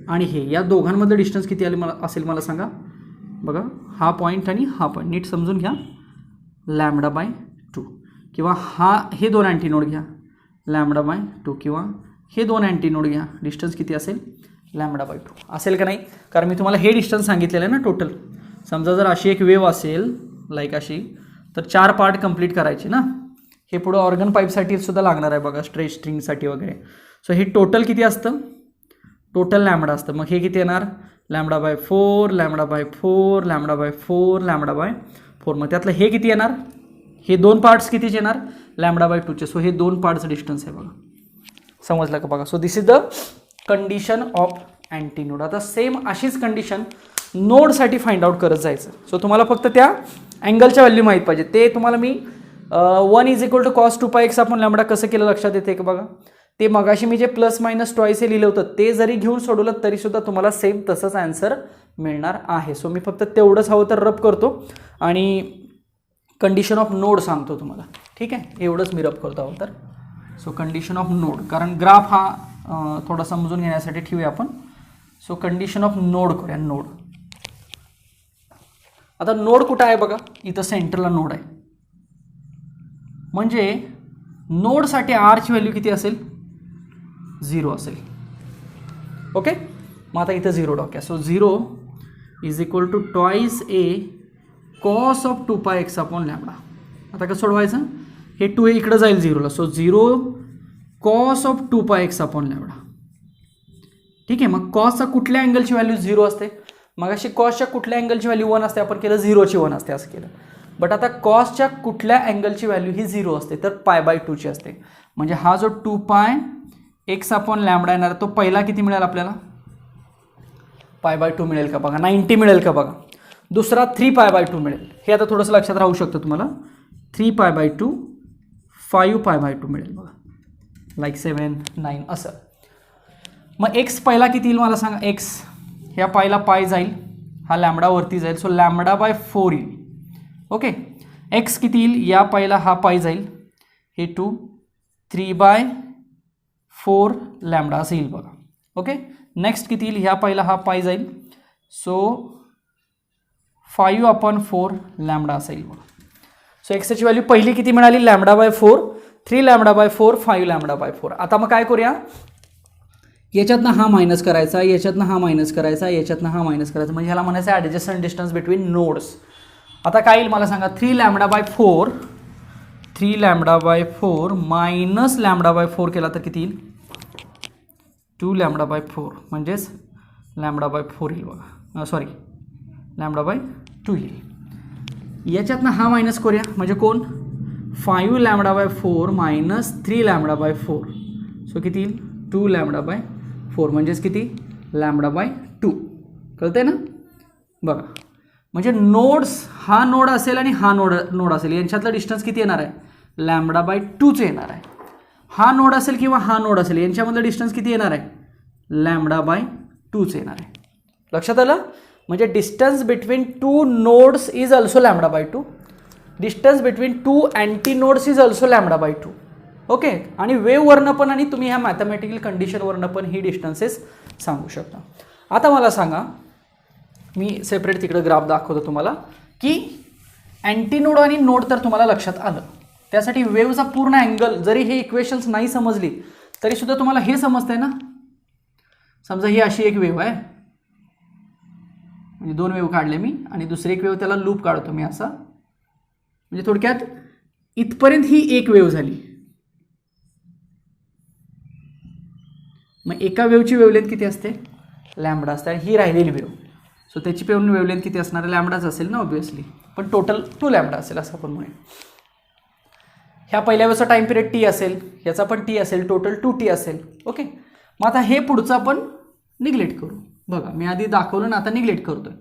आणि हे, या दोघांमधलं डिस्टन्स किती आले मला असेल मला सांगा बघा. हा पॉईंट आणि हा पॉईंट नीट समजून घ्या, λ/2. किंवा हे 2 अँटीनोड घ्या λ/2 किंवा हे 2 अँटीनोड घ्या, डिस्टन्स किती असेल λ/2 असेल का नाही? कारण मी तुम्हाला हे डिस्टन्स सांगितलेलं आहे ना टोटल. समजा जर अशी एक वेव्ह असेल लाईक अशी, तर 4 पार्ट कंप्लीट करायचे ना. हे पुढं ऑर्गन पाईपसाठी सुद्धा लागणार आहे बघा, स्ट्रेच स्ट्रिंगसाठी वगैरे. सो हे टोटल किती असतं? टोटल लॅम्बडा असतं. मग हे किती येणार? λ/4 λ/4 λ/4 λ/4. मग त्यातलं हे किती येणार? हे 2 पार्ट्स कितीचे येणार? λ/2चे. सो हे 2 पार्ट्स डिस्टन्स आहे बघा. समजलं का बघा? So this is the condition of antinode. आता सेम अशीच कंडिशन नोडसाठी फाइंड आउट करत जायचं. सो तुम्हाला फक्त त्या अँगलच्या व्हॅल्यू माहीत पाहिजे. ते तुम्हाला मी 1 = cos 2πx आपण लॅम्बडा कसं केलं लक्षात येते का बघा? ते मगाशी मी जे प्लस मायनस ट्वाईस हे लिहिलं होतं ते जरी घेऊन सोडवलं तरीसुद्धा तुम्हाला सेम तसंच आन्सर मिळणार आहे. सो मी फक्त तेवढंच हवं तर रब करतो आणि कंडिशन ऑफ नोड सांगतो तुम्हाला. ठीक आहे, एवढंच मी रब करतो हवं तर. सो कंडिशन ऑफ नोड, कारण ग्राफ हा थोडा समजून घेण्यासाठी ठेवूया आपण. सो कंडिशन ऑफ नोड करूया. नोड, आता नोड कुठं आहे बघा? इथं सेंटरला नोड आहे. म्हणजे नोडसाठी आरची व्हॅल्यू किती असेल? 0 असेल. ओके, मग आता इथं 0 टाकूया. So 0 = twice A cos of 2πx upon lambda. आता कसं सोडवायचं? हे 2a इकडं जाईल 0ला. So 0 cos of 2πx upon lambda. ठीक आहे, मग कॉसचा कुठल्या अँगलची व्हॅल्यू 0 असते? मग अशी कॉसच्या कुठल्या अँगलची व्हॅल्यू 1 असते? आपण केलं 0ची 1 असते असं केलं. बट आता कॉसच्या कुठल्या अँगलची व्हॅल्यू ही 0 असते? तर π/2ची असते. म्हणजे हा जो 2πx अपॉन लॅम्बडा येणार तो पहिला किती मिळेल आपल्याला? π/2 मिळेल का बघा? 90 मिळेल का बघा? दुसरा 3π/2 मिळेल. हे आता थोडंसं लक्षात राहू शकतं तुम्हाला. 3π/2 5π/2 मिळेल बघा, लाईक 7 9 असं. मग x पहिला किती येईल मला सांगा? x ह्या पायला पाय जाईल, हा लॅम्बडावरती जाईल. सो λ/4 येईल. ओके, x किती येईल? या पायला हा पाय जाईल, हे 2 3/4 लॅम्बडा असं येईल बघा. ओके, नेक्स्ट किती येईल? ह्या पायला हा पाय जाईल, सो 5/4 लॅम्बडा असं येईल बघा. सो एक्सची व्हॅल्यू पहिली किती मिळाली? λ/4 3 λ/4 5 λ/4. आता मग काय करूया? याच्यातनं हा मायनस करायचा, याच्यातनं हा मायनस करायचा, याच्यातनं हा मायनस करायचा. म्हणजे ह्याला म्हणायचं ॲडजस्टंट डिस्टन्स बिटवीन नोड्स. आता काय येईल मला सांगा? 3 λ/4 मायनस λ/4 केला तर किती येईल? 2 λ/4 म्हणजेच λ/4 येईल बघा. सॉरी, λ/2 येईल. याच्यातनं हा मायनस करूया, म्हणजे कोण? 5 λ/4 मायनस 3 λ/4. सो किती येईल? 2 λ/4 म्हणजेच किती? λ/2. कळतंय ना बघा? म्हणजे नोड्स, हा नोड असेल आणि हा नोड असेल, यांच्यातलं डिस्टन्स किती येणार आहे? λ/2च येणार आहे. हा नोड असेल किंवा हा नोड असेल, यांच्यामधलं डिस्टन्स किती येणार आहे? λ/2च येणार आहे. लक्षात आलं? म्हणजे distance between 2 nodes is also λ/2. Distance between 2 anti nodes is also λ/2. Okay, आणि वेव्हवरनं पण आणि तुम्ही ह्या मॅथमॅटिकल कंडिशनवरनं पण ही डिस्टन्सेस सांगू शकता. आता मला सांगा, मी सेपरेट तिकडं ग्राफ दाखवतो तुम्हाला, की अँटीनोड आणि नोड तर तुम्हाला लक्षात आलं. त्यासाठी वेव्हचा पूर्ण अँगल, जरी हे इक्वेशन्स नाही समजली तरीसुद्धा तुम्हाला हे समजतंय ना. समजा ही अशी एक वेव्ह आहे, म्हणजे 2 वेव्ह काढले मी आणि दुसरी एक वेव्ह त्याला लूप काढतो मी असा. म्हणजे थोडक्यात इथपर्यंत ही एक वेव्ह झाली. मग एका वेव्हची वेव्हलेंथ किती असते? लॅम्बडा असते. आणि ही राहिलेली वेव्ह, सो त्याची वेव्हलेंथ किती असणार? लॅम्बडाच असेल ना ऑब्व्हियसली, पण टोटल 2 लॅम्बडा असेल असं आपण म्हणूया. ह्या पहिल्या वेव्हचा टाईम पिरियड टी असेल, ह्याचा पण टी असेल, टोटल 2t असेल. ओके, मग आता हे पुढचं आपण निग्लेक्ट करू. बघा, मी आधी दाखवलं ना, आता निग्लेक्ट करतोय.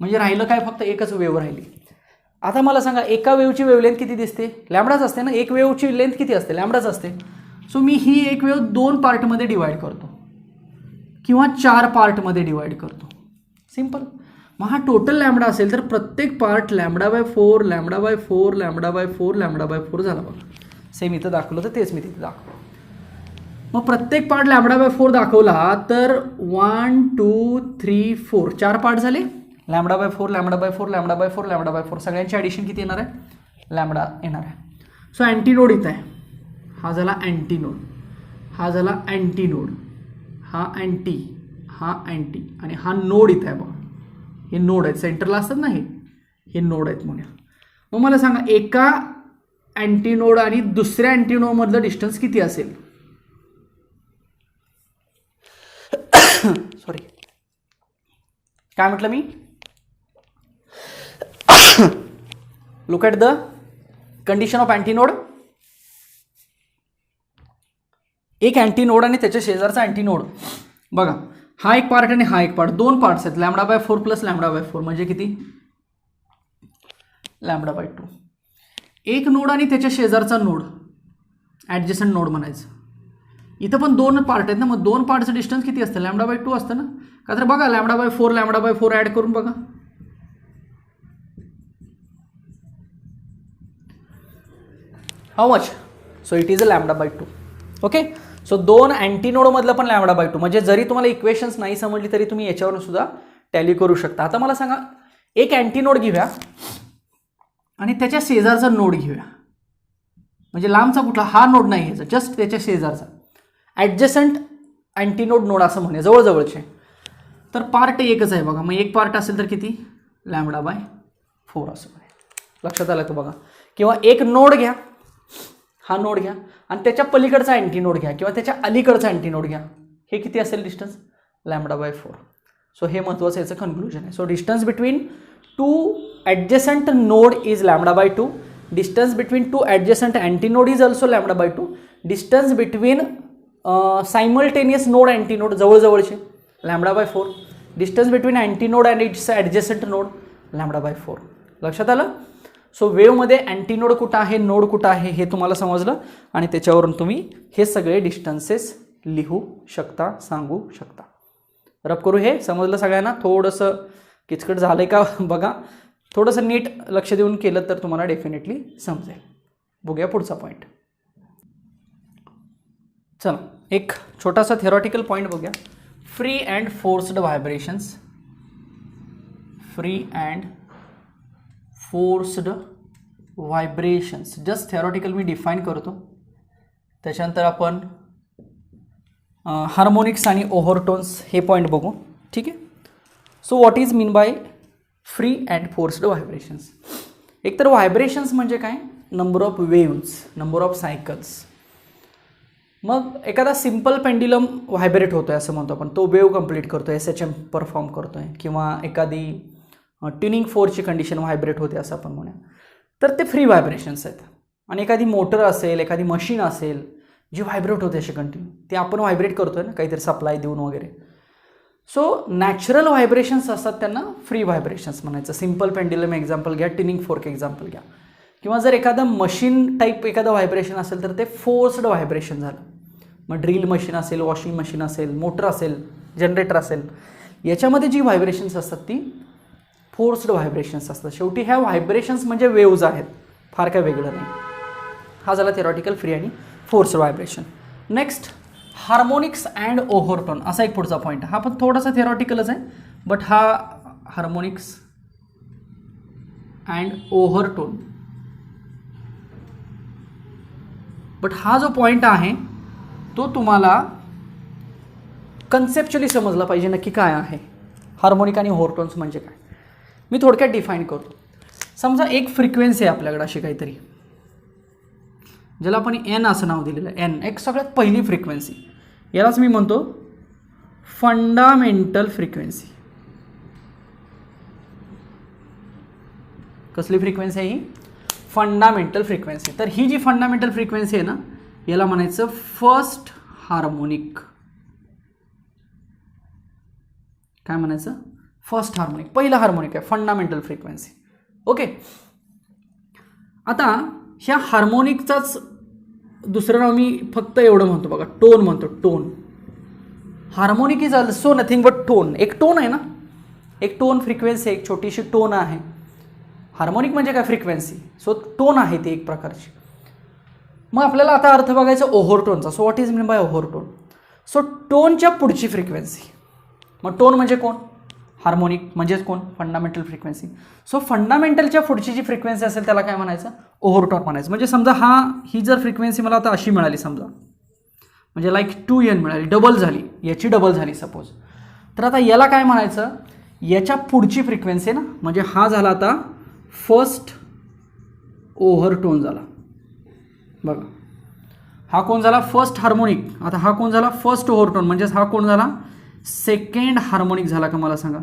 म्हणजे राहिलं काय? फक्त एकच वेव्ह राहिली. आता मला सांगा, एका वेव्हची वेव्हलेंथ किती दिसते? लॅम्बडाच असते ना. एक वेव्हची लेंथ किती असते? लॅम्बडाच असते. सो मी ही एक वेव्ह 2 पार्टमध्ये डिवाइड करतो किंवा 4 पार्टमध्ये डिवाइड करतो. सिम्पल. मग हा टोटल लॅम्बडा असेल तर प्रत्येक पार्ट λ/4 λ/4 λ/4 λ/4 झाला बघा. सेम इथं दाखवलं तर तेच मी तिथे दाखवलं. मग प्रत्येक पार्ट λ/4 दाखवला तर 1 2 3 4 4 पार्ट झाले. λ/4 λ/4 λ/4 λ/4 सगळ्यांची ॲडिशन किती येणार आहे? लॅम्बडा येणार आहे. सो अँटीनोड इथं आहे, हा झाला अँटीनोड, हा झाला अँटीनोड, हा अँटी, हा अँटी आणि हा नोड इथं आहे बघा. हे नोड आहेत, सेंटरला असतात ना हे नोड आहेत म्हणूया. मग मला सांगा एका अँटीनोड आणि दुसऱ्या अँटीनोडमधलं डिस्टन्स किती असेल? सॉरी, काय म्हटलं मी? Look at the condition of antinode. एक अँटीनोड आणि त्याच्या शेजारचा अँटीनोड बघा, हा एक पार्ट आणि हा एक पार्ट, दोन पार्ट्स आहेत. λ/4 प्लस λ/4 म्हणजे किती? λ/2. एक नोड आणि त्याच्या शेजारचा नोड, ॲडजसंट नोड म्हणायचं. इथं पण दोन पार्ट आहेत ना, मग दोन पार्टचं डिस्टन्स किती असतं? λ/2 असतं ना. का तर बघा λ/4 ॲड करून बघा. How much? So it is a λ/2. Okay. So दोन अँटीनोडमधलं पण λ/2, म्हणजे जरी तुम्हाला इक्वेशन्स नाही समजली तरी तुम्ही याच्यावरून सुद्धा टॅली करू शकता. आता मला सांगा एक अँटीनोड घेऊया आणि त्याच्या शेजारचा नोड घेऊया. म्हणजे लांबचा कुठला? हा नोड नाही घ्यायचा, जस्ट त्याच्या शेजारचा ॲडजसंट अँटीनोड नोड असं म्हणूया, जवळजवळचे. तर पार्ट एकच आहे बघा, मग एक पार्ट असेल तर किती? λ/4 असं म्हणूया. लक्षात आलं का बघा? किंवा एक नोड घ्या, हा नोड घ्या आणि त्याच्या पलीकडचा अँटीनोड घ्या किंवा त्याच्या अलीकडचा अँटीनोड घ्या. हे किती असेल डिस्टन्स? λ/4. सो हे महत्त्वाचं याचं कन्क्लुजन आहे. So distance between two adjacent node is λ/2. Distance between two adjacent antinode is also λ/2. Distance between simultaneous node antinode जवळजवळचे λ/4. Distance between antinode and its adjacent node λ/4. लक्षात आलं? सो वेवमध्ये अँटीनोड कुठं आहे, नोड कुठं आहे हे तुम्हाला समजलं आणि त्याच्यावरून तुम्ही हे सगळे डिस्टन्सेस लिहू शकता, सांगू शकता. रब करू, हे समजलं सगळ्यांना? थोडंसं किचकट झालंय का बघा, थोडंसं नीट लक्ष देऊन केलं तर तुम्हाला डेफिनेटली समजेल. बघूया पुढचा पॉईंट. चला एक छोटासा थेरॉटिकल पॉईंट बघूया. Free and forced vibrations. Free and forced vibrations, just theoretical me define करतो. त्याच्यानंतर आपण हार्मोनिक्स आणि ओव्हरटोन्स हे पॉईंट बघू. ठीक आहे. So what is mean by free and forced vibrations? एकतर व्हायब्रेशन्स म्हणजे काय? Number of waves, number of cycles. मग एखादा सिम्पल पेंड्युलम व्हायब्रेट होतोय असं म्हणतो आपण, तो वेव कंप्लीट करतोय, SHM परफॉर्म करतोय, किंवा एखादी ट्युनिंग फोर्सची कंडिशन व्हायब्रेट होते असं आपण म्हणूया, तर ते फ्री व्हायब्रेशन्स आहेत. आणि एखादी मोटर असेल, एखादी मशीन असेल जी व्हायब्रेट होते असे कंटिन्यू, ते आपण व्हायब्रेट करतोय ना काहीतरी सप्लाय देऊन वगैरे. सो नॅचरल व्हायब्रेशन्स असतात त्यांना फ्री व्हायब्रेशन्स म्हणायचं. सिम्पल पेंड्युलम एक्झाम्पल घ्या, ट्युनिंग फोर्क एक्झाम्पल घ्या. किंवा जर एखादं मशीन टाईप एखादं व्हायब्रेशन असेल तर ते फोर्स्ड व्हायब्रेशन झालं. मग ड्रिल मशीन असेल, वॉशिंग मशीन असेल, मोटर असेल, जनरेटर असेल, याच्यामध्ये जी व्हायब्रेशन्स असतात ती फोर्स्ड व्हायब्रेशन्स असतात. शेवटी ह्या व्हायब्रेशन्स म्हणजे वेव्ज आहेत, फार काय वेगळं नाही. हा झाला थेरॉटिकल फ्री आणि forced vibration. Next harmonics and overtone असा एक पुढचा पॉईंट. हा पण थोडासा थेरॉटिकलच आहे, बट हा हार्मोनिक्स अँड ओव्हरटोन, बट हा जो पॉईंट आहे तो तुम्हाला कन्सेप्च्युअली समजला पाहिजे नक्की काय आहे हार्मोनिक आणि ओव्हरटोन्स म्हणजे काय. मी थोडक्यात डिफाईन करतो. समजा एक फ्रिक्वेन्सी आहे आपल्याकडे अशी काहीतरी, ज्याला आपण एन असं नाव दिलेलं आहे. एन एक सगळ्यात पहिली फ्रिक्वेन्सी, यालाच मी म्हणतो फंडामेंटल फ्रिक्वेन्सी. कसली फ्रिक्वेन्सी आहे ही? Fundamental frequency. तर ही जी फंडामेंटल फ्रिक्वेन्सी आहे ना, याला म्हणायचं फर्स्ट हार्मोनिक. काय म्हणायचं? फर्स्ट हार्मोनिक, पहिला हार्मोनिक आहे फंडामेंटल फ्रिक्वेन्सी. ओके. आता ह्या हार्मोनिकचाच दुसरं नाव मी फक्त एवढं म्हणतो बघा, टोन म्हणतो. Tone. Harmonic is also nothing but tone. एक टोन आहे ना, एक टोन फ्रिक्वेन्सी, एक छोटीशी टोन आहे. हार्मोनिक म्हणजे काय? फ्रिक्वेन्सी. सो टोन आहे ती एक प्रकारची. मग आपल्याला आता अर्थ बघायचा ओव्हरटोनचा. So what is mean by overtone? So टोनच्या पुढची फ्रिक्वेन्सी. मग टोन म्हणजे कोण? हार्मोनिक म्हणजेच कोण, फंडामेंटल फ्रिक्वेन्सी. सो फंडामेंटलच्या पुढची जी फ्रिक्वेन्सी असेल त्याला काय म्हणायचं, ओव्हरटोन म्हणायचं. म्हणजे समजा ही जर फ्रिक्वेन्सी मला आता अशी मिळाली समजा, म्हणजे लाईक 2n मिळाली, डबल झाली, याची डबल झाली सपोज, तर आता याला काय म्हणायचं, याच्या पुढची फ्रिक्वेन्सी ना, म्हणजे हा झाला आता फर्स्ट ओव्हरटोन झाला. बघा हा कोण झाला, फर्स्ट हार्मोनिक. आता हा कोण झाला, फर्स्ट ओव्हरटोन. म्हणजेच हा कोण झाला, सेकंड हार्मोनिक झाला का मला सांगा.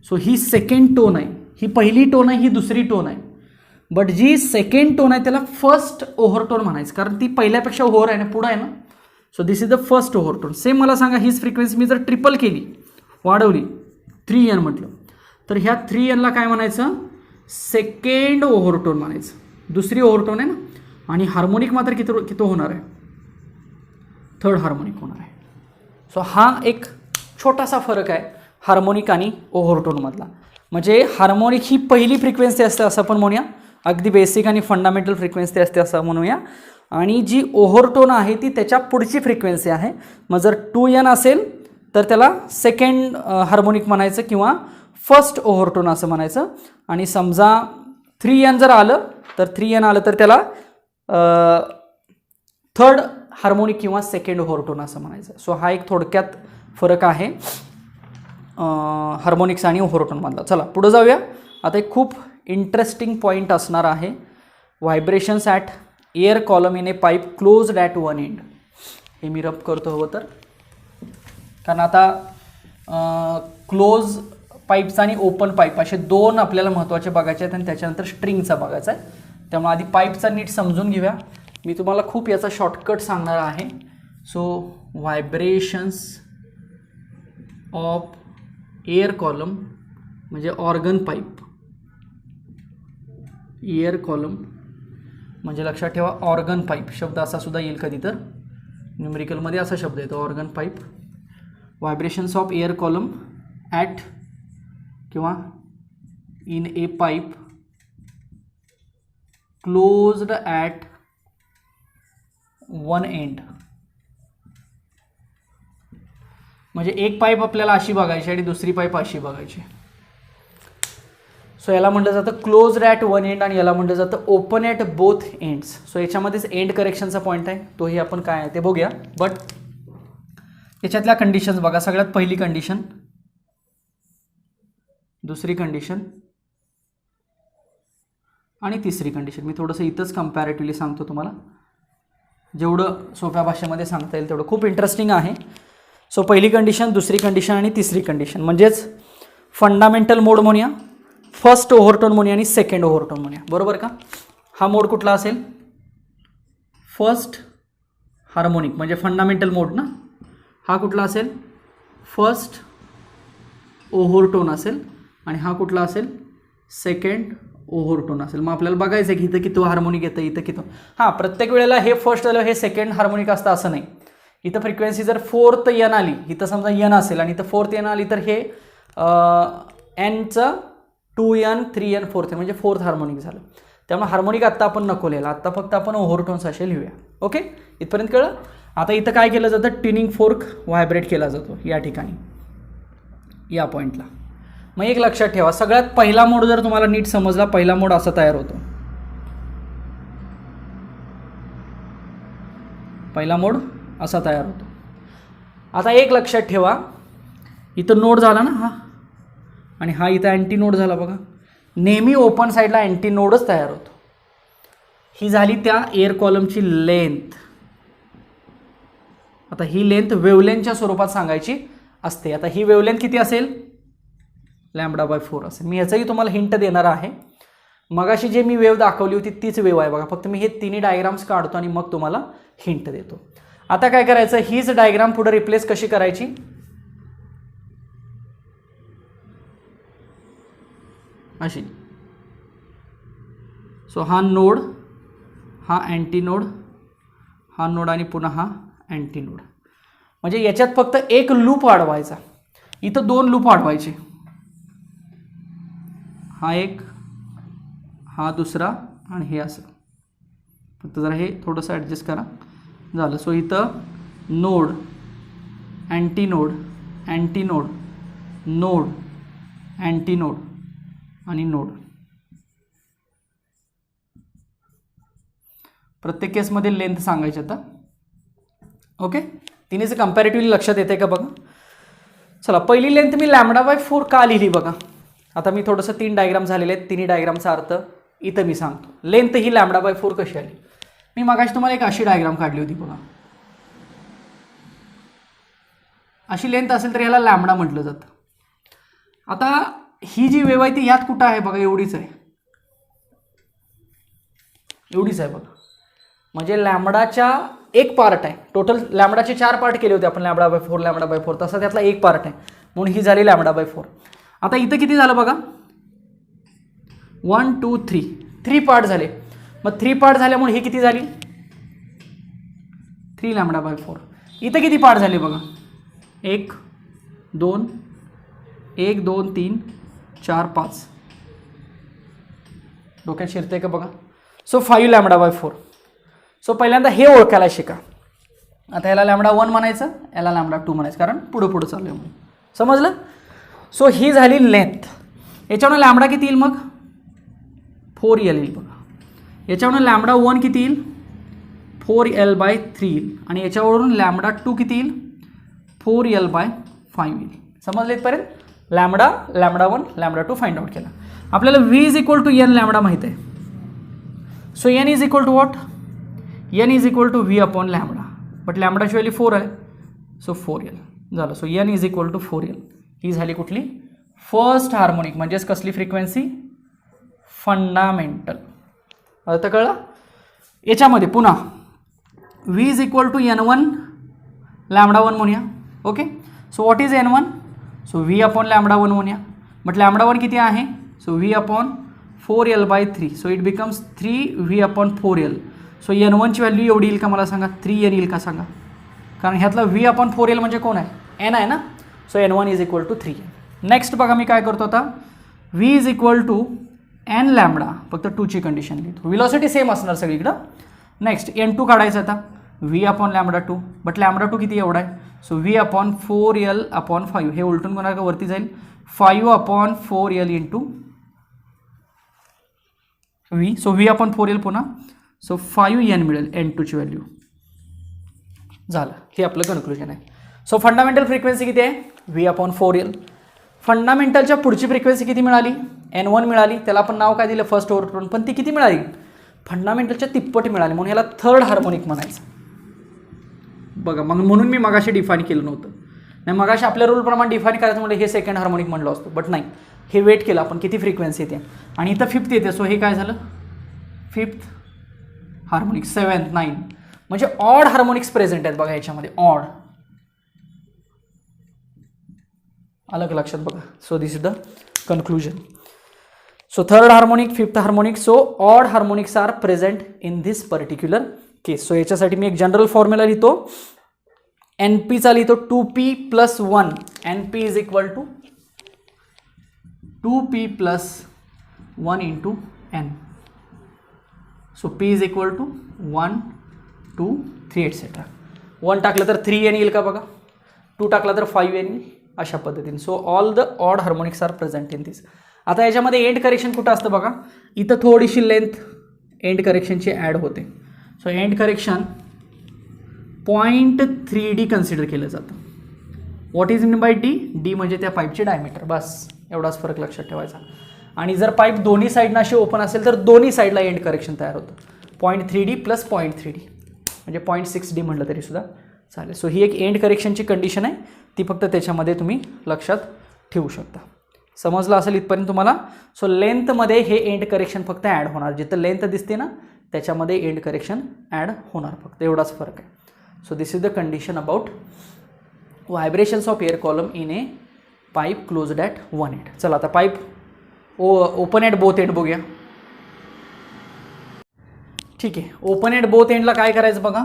सो ही सेकंड टोन आहे, ही पहिली टोन आहे, ही दुसरी टोन आहे. बट जी सेकंड टोन आहे त्याला फर्स्ट ओव्हरटोन म्हणायचं, कारण ती पहिल्यापेक्षा ओव्हर आहे ना, पुढं आहे ना. So this is the first overtone. Same मला सांगा, हीच फ्रिक्वेन्सी मी जर ट्रिपल केली, वाढवली, 3n म्हटलं, तर ह्या 3nला काय म्हणायचं, सेकंड ओव्हरटोन म्हणायचं. दुसरी ओव्हरटोन आहे ना. आणि हार्मोनिक मात्र किती होणार आहे, थर्ड हार्मोनिक होणार आहे. सो हा एक छोटासा फरक आहे हार्मोनिक आणि ओव्हरटोनमधला. म्हणजे हार्मोनिक ही पहिली फ्रिक्वेन्सी असते असं पण म्हणूया, अगदी बेसिक आणि फंडामेंटल फ्रिक्वेन्सी असते असं म्हणूया. आणि जी ओव्हरटोन आहे ती त्याच्या पुढची फ्रिक्वेन्सी आहे. मग जर 2n असेल तर त्याला सेकंड हार्मोनिक म्हणायचं किंवा फर्स्ट ओव्हरटोन असं म्हणायचं. आणि समजा 3n जर आलं तर 3n आलं तर त्याला थर्ड हार्मोनिक किंवा सेकंड ओव्हरटोन असं म्हणायचं. सो हा एक थोडक्यात फरक आहे हार्मोनिक्स आणि ओव्हरटोनमधला. चला पुढे जाऊया. आता एक खूप इंटरेस्टिंग पॉईंट असणार आहे, vibrations at air column in a pipe closed at one end. हे मी रब करतो हवं तर, कारण आता क्लोज पाईप्स आणि ओपन पाईप असे दोन आपल्याला महत्त्वाचे बघायचे आहेत आणि त्याच्यानंतर स्ट्रिंगचा बघायचा आहे. त्यामुळे आधी पाईपचा नीट समजून घेऊया. मी तुम्हाला खूप याचा शॉर्टकट सांगणार आहे. So vibrations of air column म्हणजे ऑर्गन पाईप. एअर कॉलम म्हणजे लक्षात ठेवा ऑर्गन पाईप शब्द असा सुद्धा येईल कधी तर, न्यूमेरिकलमध्ये असा शब्द येतो organ pipe. Vibrations of air column at किंवा in a pipe closed at one end. म्हणजे एक पाईप आपल्याला अशी बघायची आणि दुसरी पाईप अशी बघायची. सो याला म्हटलं जातं क्लोज्ड ॲट वन एंड आणि याला म्हटलं जातं open at both ends. So याच्यामध्येच एंड करेक्शनचा पॉईंट आहे, तोही आपण काय आहे ते बघूया. बट याच्यातल्या कंडिशन्स बघा. सगळ्यात पहिली कंडिशन, दुसरी कंडिशन आणि तिसरी कंडिशन. मी थोडंसं इथंच कम्पॅरेटिव्हली सांगतो तुम्हाला, जेवढं सोप्या भाषेमध्ये सांगता येईल तेवढं. खूप इंटरेस्टिंग आहे. सो पहिली कंडिशन, दुसरी कंडिशन आणि तिसरी कंडिशन म्हणजेच फंडामेंटल मोड म्हणूया, फर्स्ट ओव्हरटोन म्हणूया आणि सेकंड ओव्हरटोन म्हणूया. बरोबर का. हा मोड कुठला असेल, फर्स्ट हार्मोनिक म्हणजे फंडामेंटल मोड ना. हा कुठला असेल, फर्स्ट ओव्हरटोन असेल. आणि हा कुठला असेल, सेकंड ओव्हरटोन असेल. मग आपल्याला बघायचं आहे की इथं किती हार्मोनिक येतं, इथं किती. हां, प्रत्येक वेळेला हे फर्स्ट झालं हे सेकंड हार्मोनिक असतं असं नाही. इथं फ्रिक्वेन्सी जर फोर्थ एन आली, इथं समजा एन असेल आणि इथं फोर्थ एन आली तर हे एनचं 2n 3n 4th म्हणजे फोर्थ हार्मोनिक झालं. त्यामुळे हार्मोनिक आत्ता आपण नको लिहायला, आत्ता फक्त आपण ओव्हरटोन्स असे लिहूया. ओके, इथपर्यंत कळलं. आता इथं काय केलं जातं, ट्युनिंग फोर्क व्हायब्रेट केला जातो या ठिकाणी, या पॉईंटला. मग एक लक्षात ठेवा, सगळ्यात पहिला मोड जर तुम्हाला नीट समजला, पहिला मोड असा तयार होतो. पहिला मोड असा तयार होतो. आता एक लक्षात ठेवा, इथं नोड झाला ना हा, आणि हा इथं अँटी नोड झाला बघा. नेहमी ओपन साईडला अँटी नोडच तयार होतो. ही झाली त्या एअर कॉलमची लेंथ. आता ही लेंथ वेवलेंथच्या स्वरूपात सांगायची असते. आता ही वेवलेंथ किती असेल, λ/4 असेल. मी याचंही तुम्हाला हिंट देणार आहे. मगाशी जे मी वेव दाखवली होती तीच वेव आहे बघा, फक्त मी हे तिन्ही डायग्राम्स काढतो आणि मग तुम्हाला हिंट देतो. आता काय करायचं, हीच डायग्राम पुढे रिप्लेस कशी करायची, अशी. सो हा नोड, हा अँटी नोड, हा नोड आणि पुन्हा हा अँटी नोड. म्हणजे याच्यात फक्त एक लूप वाढवायचा, इथं दोन लूप वाढवायचे. हा एक, हा दुसरा आणि हे असं. फक्त जरा हे थोडंसं ॲडजस्ट करा, झालं. सो इथं node, anti node, anti node, node, antinode आणि नोड. प्रत्येक केसमध्ये लेंथ सांगायची आता. ओके, तिन्हीचं कंपॅरेटिव्हली लक्षात येते का बघा. चला, पहिली लेंथ मी λ/4 का लिहिली बघा. आता मी थोडंसं 3 डायग्राम झालेले आहेत, तिन्ही डायग्रामचा अर्थ इथं मी सांगतो. लेंथ ही λ/4 कशी आली. मी मगाशी तुम्हाला एक अशी डायग्राम काढली होती बघा. अशी लेंथ असेल तर याला लॅम्बडा म्हटलं जातं. आता ही जी वेव आहे ती यात कुठं आहे बघा, एवढीच आहे, एवढीच आहे बघा. म्हणजे लॅम्बडाच्या एक पार्ट आहे. टोटल लॅम्बडाचे 4 पार्ट केले होते आपण, λ/4 तसा त्यातला एक पार्ट आहे, म्हणून ही झाली λ/4. आता इथं किती झालं बघा, 1 2 3 पार्ट झाले. मग 3 पार्ट झाल्यामुळे ही किती झाली, 3 λ/4. इथं किती पार्ट झाले बघा, 1 2 3 4 5. डोक्यात शिरते का बघा. सो 5 λ/4. सो पहिल्यांदा हे ओळखायला शिका. आता याला λ1 म्हणायचं, याला λ2 म्हणायचं, कारण पुढं पुढं चालू आहे म्हणून. समजलं. सो ही झाली लेंथ. याच्यावरून लॅम्बडा किती येईल मग, 4L येईल बघा. याच्यावरून λ1 किती येईल, 4L/3 येईल. आणि याच्यावरून λ2 किती येईल, 4L/5 येईल. समजलं इथपर्यंत. λ1 λ2 फाइंड आउट केला. आपल्याला V = n लॅम्बडा माहिती आहे. So n = what, n = V/λ. But लॅम्बडाची व्हॅल्यू 4 आहे, सो 4L झालं. So n = 4L. ही झाली कुठली, फर्स्ट हार्मोनिक. म्हणजेच कसली फ्रिक्वेन्सी, फंडामेंटल. आता कळलं. याच्यामध्ये पुन्हा V = n1 λ1 म्हणूया. Okay, so what is n1, so V/λ1 म्हणूया. बट λ1 किती आहे, so V/4L/3. So it becomes 3V/4L. So n1 ची व्हॅल्यू एवढी येईल का मला सांगा, 3n येईल का सांगा. कारण ह्यातला V/4L म्हणजे कोण आहे, n आहे ना. So n1 = 3n. नेक्स्ट बघा मी काय करतो आता, V = n लॅम्बडा, फक्त 2 ची कंडिशन लिहितो. व्हेलॉसिटी सेम असणार सगळीकडं. नेक्स्ट n2 काढायचं आता, V/λ2. बट λ2 किती एवढा आहे, सो V/4L/5. हे उलटून कोणा का वरती जाईल, 5/4L into V. So V/4L पुन्हा, सो 5n मिळेल n2 ची व्हॅल्यू. झालं, हे आपलं कन्क्लुजन आहे. सो फंडामेंटल फ्रिक्वेन्सी किती आहे, V/4L. फंडामेंटलच्या पुढची फ्रिक्वेन्सी किती मिळाली, n1 मिळाली. त्याला आपण नाव काय दिलं, फर्स्ट ओव्हरटोन. पण ती किती मिळाली, फंडामेंटलच्या तिप्पट मिळाली, म्हणून याला थर्ड हार्मोनिक म्हणायचं बघा. मग म्हणून मी मगाशी डिफाईन केलं नव्हतं. नाही, मगाशी आपल्या रूलप्रमाणे डिफाईन करायचं म्हणजे हे सेकंड हार्मोनिक म्हणलं असतं. बट नाही, हे वेट केलं आपण किती फ्रिक्वेन्सी येते, आणि इथं 5th येते. सो हे काय झालं, 5th हार्मोनिक, 7th 9. म्हणजे ऑड हार्मोनिक्स प्रेझेंट आहेत बघा याच्यामध्ये, ऑड. अलग लक्षात बघा. So this is the conclusion. So third harmonic, 5th harmonic. So odd harmonics are present in this particular case. So याच्यासाठी मी एक जनरल फॉर्म्युला लिहितो. NPचा लिहितो 2p+1. NP = 2p+1 × n. So P = 1 2 3 etc. 1 टाकलं तर 3n येईल का बघा, 2 टाकला तर 5n येईल, अशा पद्धतीने. So all the odd harmonics are present in this. आता याच्यामध्ये एंड करेक्शन कुठं असतं बघा, इथं थोडीशी लेंथ एंड करेक्शनची ॲड होते. So end correction 0.3d consider केलं जातं. What is mean by d, d म्हणजे त्या पाईपचे डायमीटर. बस एवढाच फरक लक्षात ठेवायचा. आणि जर पाईप दोन्ही साईडनं अशी ओपन असेल तर दोन्ही साईडला एंड करेक्शन तयार होतं. 0.3d + 0.3d म्हणजे 0.6d म्हटलं तरी सुद्धा चालेल. सो ही एक एंड करेक्शनची कंडिशन आहे, ती फक्त त्याच्यामध्ये तुम्ही लक्षात ठेवू शकता. समजलं असेल इथपर्यंत तुम्हाला. सो लेंथमध्ये हे एंड करेक्शन फक्त ॲड होणार, जिथं लेंथ दिसते ना त्याच्यामध्ये एंड करेक्शन ॲड होणार, फक्त एवढाच फरक आहे. So this is the condition about vibrations of air column in a pipe closed at one end. चला आता pipe open at both end बघूया. ठीक आहे, ओपन ॲट बोथ एंडला काय करायचं बघा,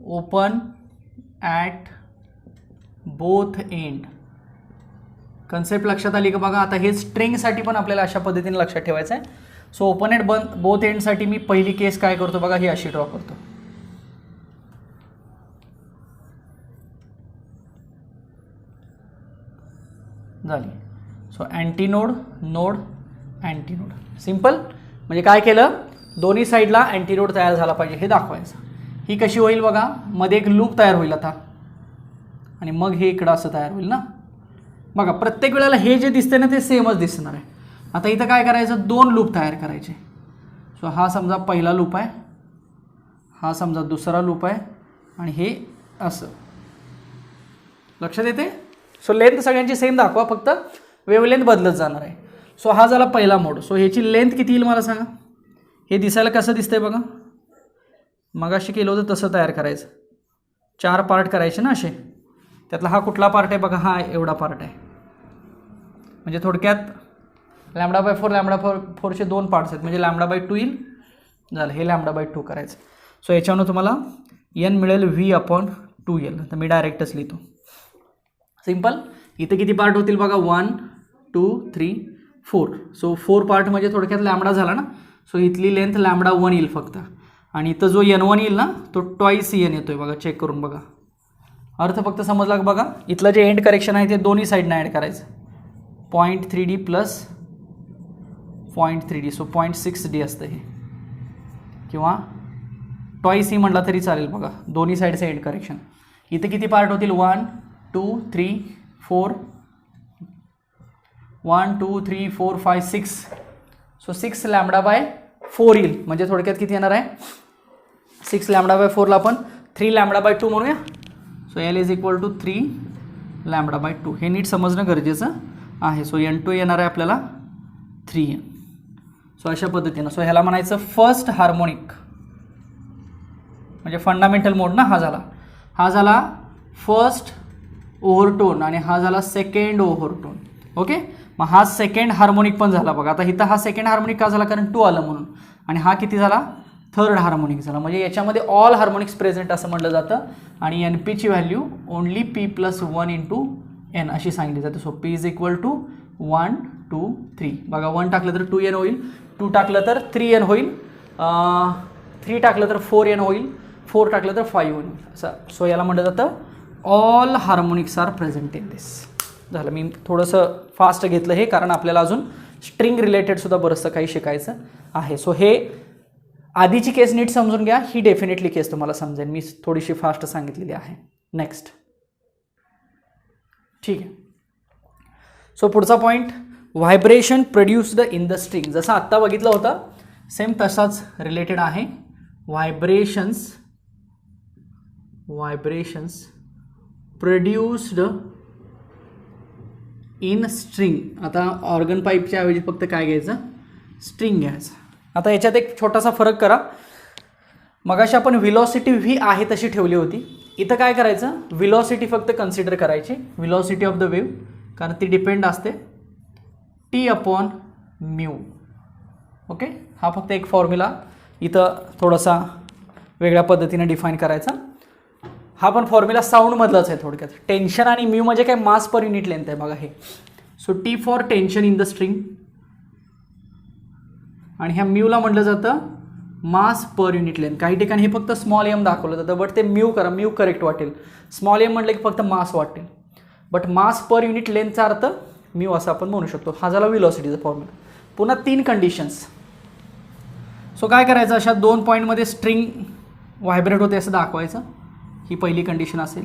open at both end concept लक्षात आली का बघा. आता हे स्ट्रिंगसाठी पण आपल्याला अशा पद्धतीने लक्षात ठेवायचं आहे. सो ओपन ॲट बोथ एंडसाठी मी पहिली केस काय करतो बघा, ही अशी ड्रॉ करतो. झाली. So antinode node antinode. Simple. म्हणजे काय केलं, दोन्ही साईडला अँटीनोड तयार झाला पाहिजे हे दाखवायचं. ही कशी होईल बघा, मध्ये एक लूप तयार होईल आता आणि मग हे इकडं असं तयार होईल ना. बघा प्रत्येक वेळेला हे जे दिसते ना ते सेमच दिसणार आहे. आता इथं काय करायचं, दोन लूप तयार करायचे. सो हा समजा पहिला लूप आहे, हा समजा दुसरा लूप आहे आणि हे असं. लक्षात येते. सो लेंथ सगळ्यांची सेम दाखवा, फक्त वेवलेंथ बदलत जाणार आहे. सो हा झाला पहिला मोड. सो ह्याची लेंथ किती येईल मला सांगा. हे दिसायला कसं दिसतंय बघा, मगाशी केलं होतं तसं तयार करायचं. 4 पार्ट करायचे ना असे. त्यातला हा कुठला पार्ट आहे बघा, हा एवढा पार्ट आहे. म्हणजे थोडक्यात λ/4 λ/4चे 2 पार्ट्स आहेत, म्हणजे λ/2 येईल. झालं, हे λ/2 करायचं. सो याच्यावरून तुम्हाला n मिळेल v/2l. तर मी डायरेक्टच लिहितो. सिम्पल. इथे किती पार्ट होतील बघा, 1 2 3 4. सो 4 पार्ट म्हणजे थोडक्यात लॅम्बडा झाला ना. सो इथली लेंथ λ1 येईल फक्त. आणि इथं जो n1 येईल ना तो ट्वाईस n येतोय बघा. चेक करून बघा, अर्थ फक्त समजला बघा. इथलं जे एंड करेक्शन आहे ते दोन्ही साईडनं ॲड करायचं. 0.3d plus 0.3d. So 0.6d असतं हे, किंवा ट्वाईस ही म्हटला तरी चालेल बघा, दोन्ही साईडचं एंड करेक्शन. इथे किती पार्ट होतील, 1 2 3 4 1 2 3 4 5 6. सो 6 λ/4 येईल. म्हणजे थोडक्यात किती येणार आहे, 6 λ/4 ला आपण 3 λ/2 म्हणूया. So L is equal to 3 λ/2. हे नीट समजणं गरजेचं आहे. सो n2 येणार आहे आपल्याला 3n. सो अशा पद्धतीनं. सो ह्याला म्हणायचं फर्स्ट हार्मोनिक, म्हणजे फंडामेंटल मोड ना. हा झाला फर्स्ट ओव्हरटोन आणि हा झाला सेकंड ओव्हरटोन. ओके. मग हा सेकंड हार्मोनिक पण झाला बघा. आता इथं हा सेकंड हार्मोनिक का झाला, कारण 2 आलं म्हणून. आणि हा किती झाला, थर्ड हार्मोनिक झाला. म्हणजे याच्यामध्ये ऑल हार्मोनिक्स प्रेझेंट असं म्हटलं जातं. आणि एन पीची value only p+1 into n अशी सांगितली जाते. So p is equal to 1 2 3. बघा 1 टाकलं तर 2n होईल, 2 टाकलं तर 3n होईल, 3 टाकलं तर 4n होईल, 4 टाकलं तर 5n होईल असं. सो याला म्हटलं जातं all harmonics are present in this. झालं. मी थोडंसं फास्ट घेतलं हे, कारण आपल्याला अजून स्ट्रिंग रिलेटेड सुद्धा बरंचसं काही शिकायचं आहे. सो हे आधीची केस नीट समजून घ्या, ही डेफिनेटली केस तुम्हाला समजेल. मी थोडीशी फास्ट सांगितलेली आहे. नेक्स्ट. ठीक आहे. सो पुढचा point, vibration produced in the string. जसं आत्ता बघितलं होतं सेम तसाच रिलेटेड आहे. Vibrations produced in string. आता ऑर्गन पाईपच्या ऐवजी फक्त काय घ्यायचं, स्ट्रिंग घ्यायचं. आता याच्यात एक छोटासा फरक करा. मगाशी आपण व्हिलॉसिटी व्ही आहे तशी ठेवली होती. इथं काय करायचं, व्हिलॉसिटी फक्त कन्सिडर करायची, व्हिलॉसिटी ऑफ द वेव्ह, कारण ती डिपेंड असते T/μ. ओके. हा फक्त एक फॉर्म्युला इथं थोडासा वेगळ्या पद्धतीने डिफाईन करायचा. हा पण फॉर्म्युला साऊंडमधलाच आहे थोडक्यात. टेन्शन आणि म्यू म्हणजे काय, मास पर युनिट लेंथ आहे बघा हे. So T for tension in the string, आणि ह्या म्यूला म्हटलं जातं मास पर युनिट लेंथ. काही ठिकाणी हे फक्त स्मॉल एम दाखवलं जातं, बट ते म्यू करा, म्यू करेक्ट वाटेल. स्मॉल एम म्हटलं की फक्त मास वाटेल, बट मास पर युनिट लेंथचा अर्थ म्यू असं आपण म्हणू शकतो. हा झाला व्हिलॉसिटीचा फॉर्म्युला. पुन्हा 3 कंडिशन्स. सो काय करायचं, अशा 2 पॉईंटमध्ये स्ट्रिंग व्हायब्रेट होते असं दाखवायचं. ही पहिली कंडिशन असेल,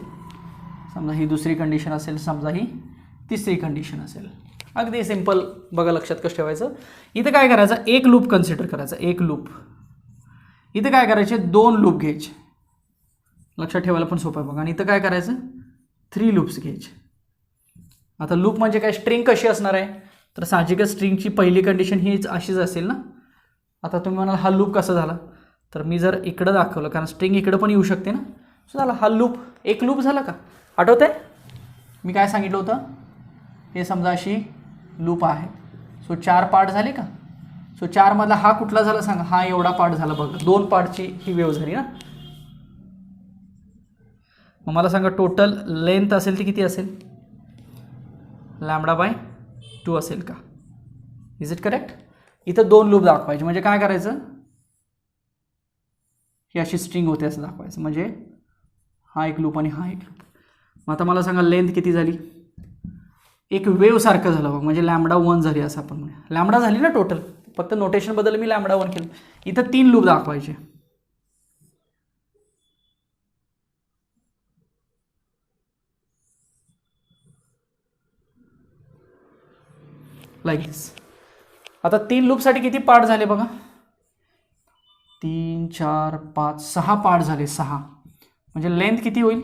समजा ही दुसरी कंडिशन असेल, समजा ही तिसरी कंडिशन असेल. अगदी सिंपल बघा, लक्षात कसं ठेवायचं. इथं काय करायचं, एक लूप कन्सिडर करायचा, एक लूप. इथं काय करायचे, 2 लूप घ्यायचे. लक्षात ठेवायला पण सोपं आहे बघा. आणि इथं काय करायचं, 3 लूप्स घ्यायचे. आता लूप म्हणजे काय, स्ट्रिंग कशी असणार आहे, तर साहजिकच स्ट्रिंगची पहिली कंडिशन हीच अशीच असेल ना. आता तुम्ही म्हणाल हा लूप कसा झाला, तर मी जर इकडं दाखवलं, कारण स्ट्रिंग इकडं पण येऊ शकते ना. सो झाला हा लूप, एक लूप झाला का. आठवत आहे मी काय सांगितलं होतं, हे समजा अशी लूप आहे. सो 4 पार्ट झाले का. सो 4 मधला हा कुठला झाला सांगा, हा एवढा पार्ट झाला बघा. 2 पार्टची ही वेव्ह झाली ना. मग मला सांगा टोटल लेंथ असेल ती किती असेल, λ/2 असेल का. Is it correct. इथं 2 लूप दाखवायचे, म्हणजे काय करायचं, ही अशी स्ट्रिंग होते असं दाखवायचं. म्हणजे हा एक लूप आणि हा एक लूप. मग आता मला सांगा लेंथ किती झाली, एक वेव सारखं झालं बघ, म्हणजे लॅम्बडा 1 झाली असं आपण म्हणूया. लॅम्बडा झाली ना टोटल, फक्त नोटेशन बदल मी लॅम्बडा 1 केलं. इथं 3 लूप दाखवायचे. लाईक दिस. आता 3 लूपसाठी किती पार्ट झाले बघा, 3 4 5 6 पार्ट झाले. 6 म्हणजे लेंथ किती होईल,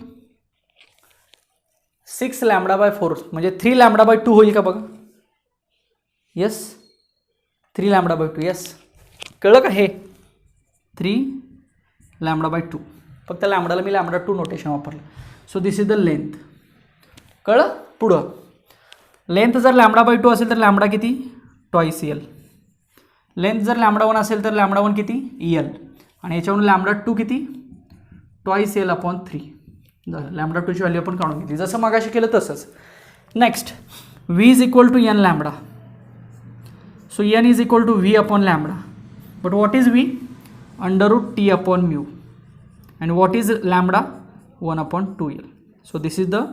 6 λ/4 म्हणजे 3 λ/2 होईल का बघा. यस, 3 λ/2. यस, कळलं का हे, 3 λ/2. फक्त लॅम्बडाला मी λ2 नोटेशन वापरलं. So this is the length. कळलं. पुढं लेंथ जर λ/2 असेल तर लॅम्बडा किती, ट्वाईस एल. लेंथ जर λ1 असेल तर λ1 किती, एल. आणि याच्यावरून λ2 किती, ट्वाईस एल अपॉन 3. झालं, λ2ची व्हॅल्यू आपण काढून घेतली जसं मागाशी केलं तसंच. Next, v is equal to n lambda. So n is equal to v upon lambda. But what is v, √t upon mu. And what is lambda, 1/2l. So this is the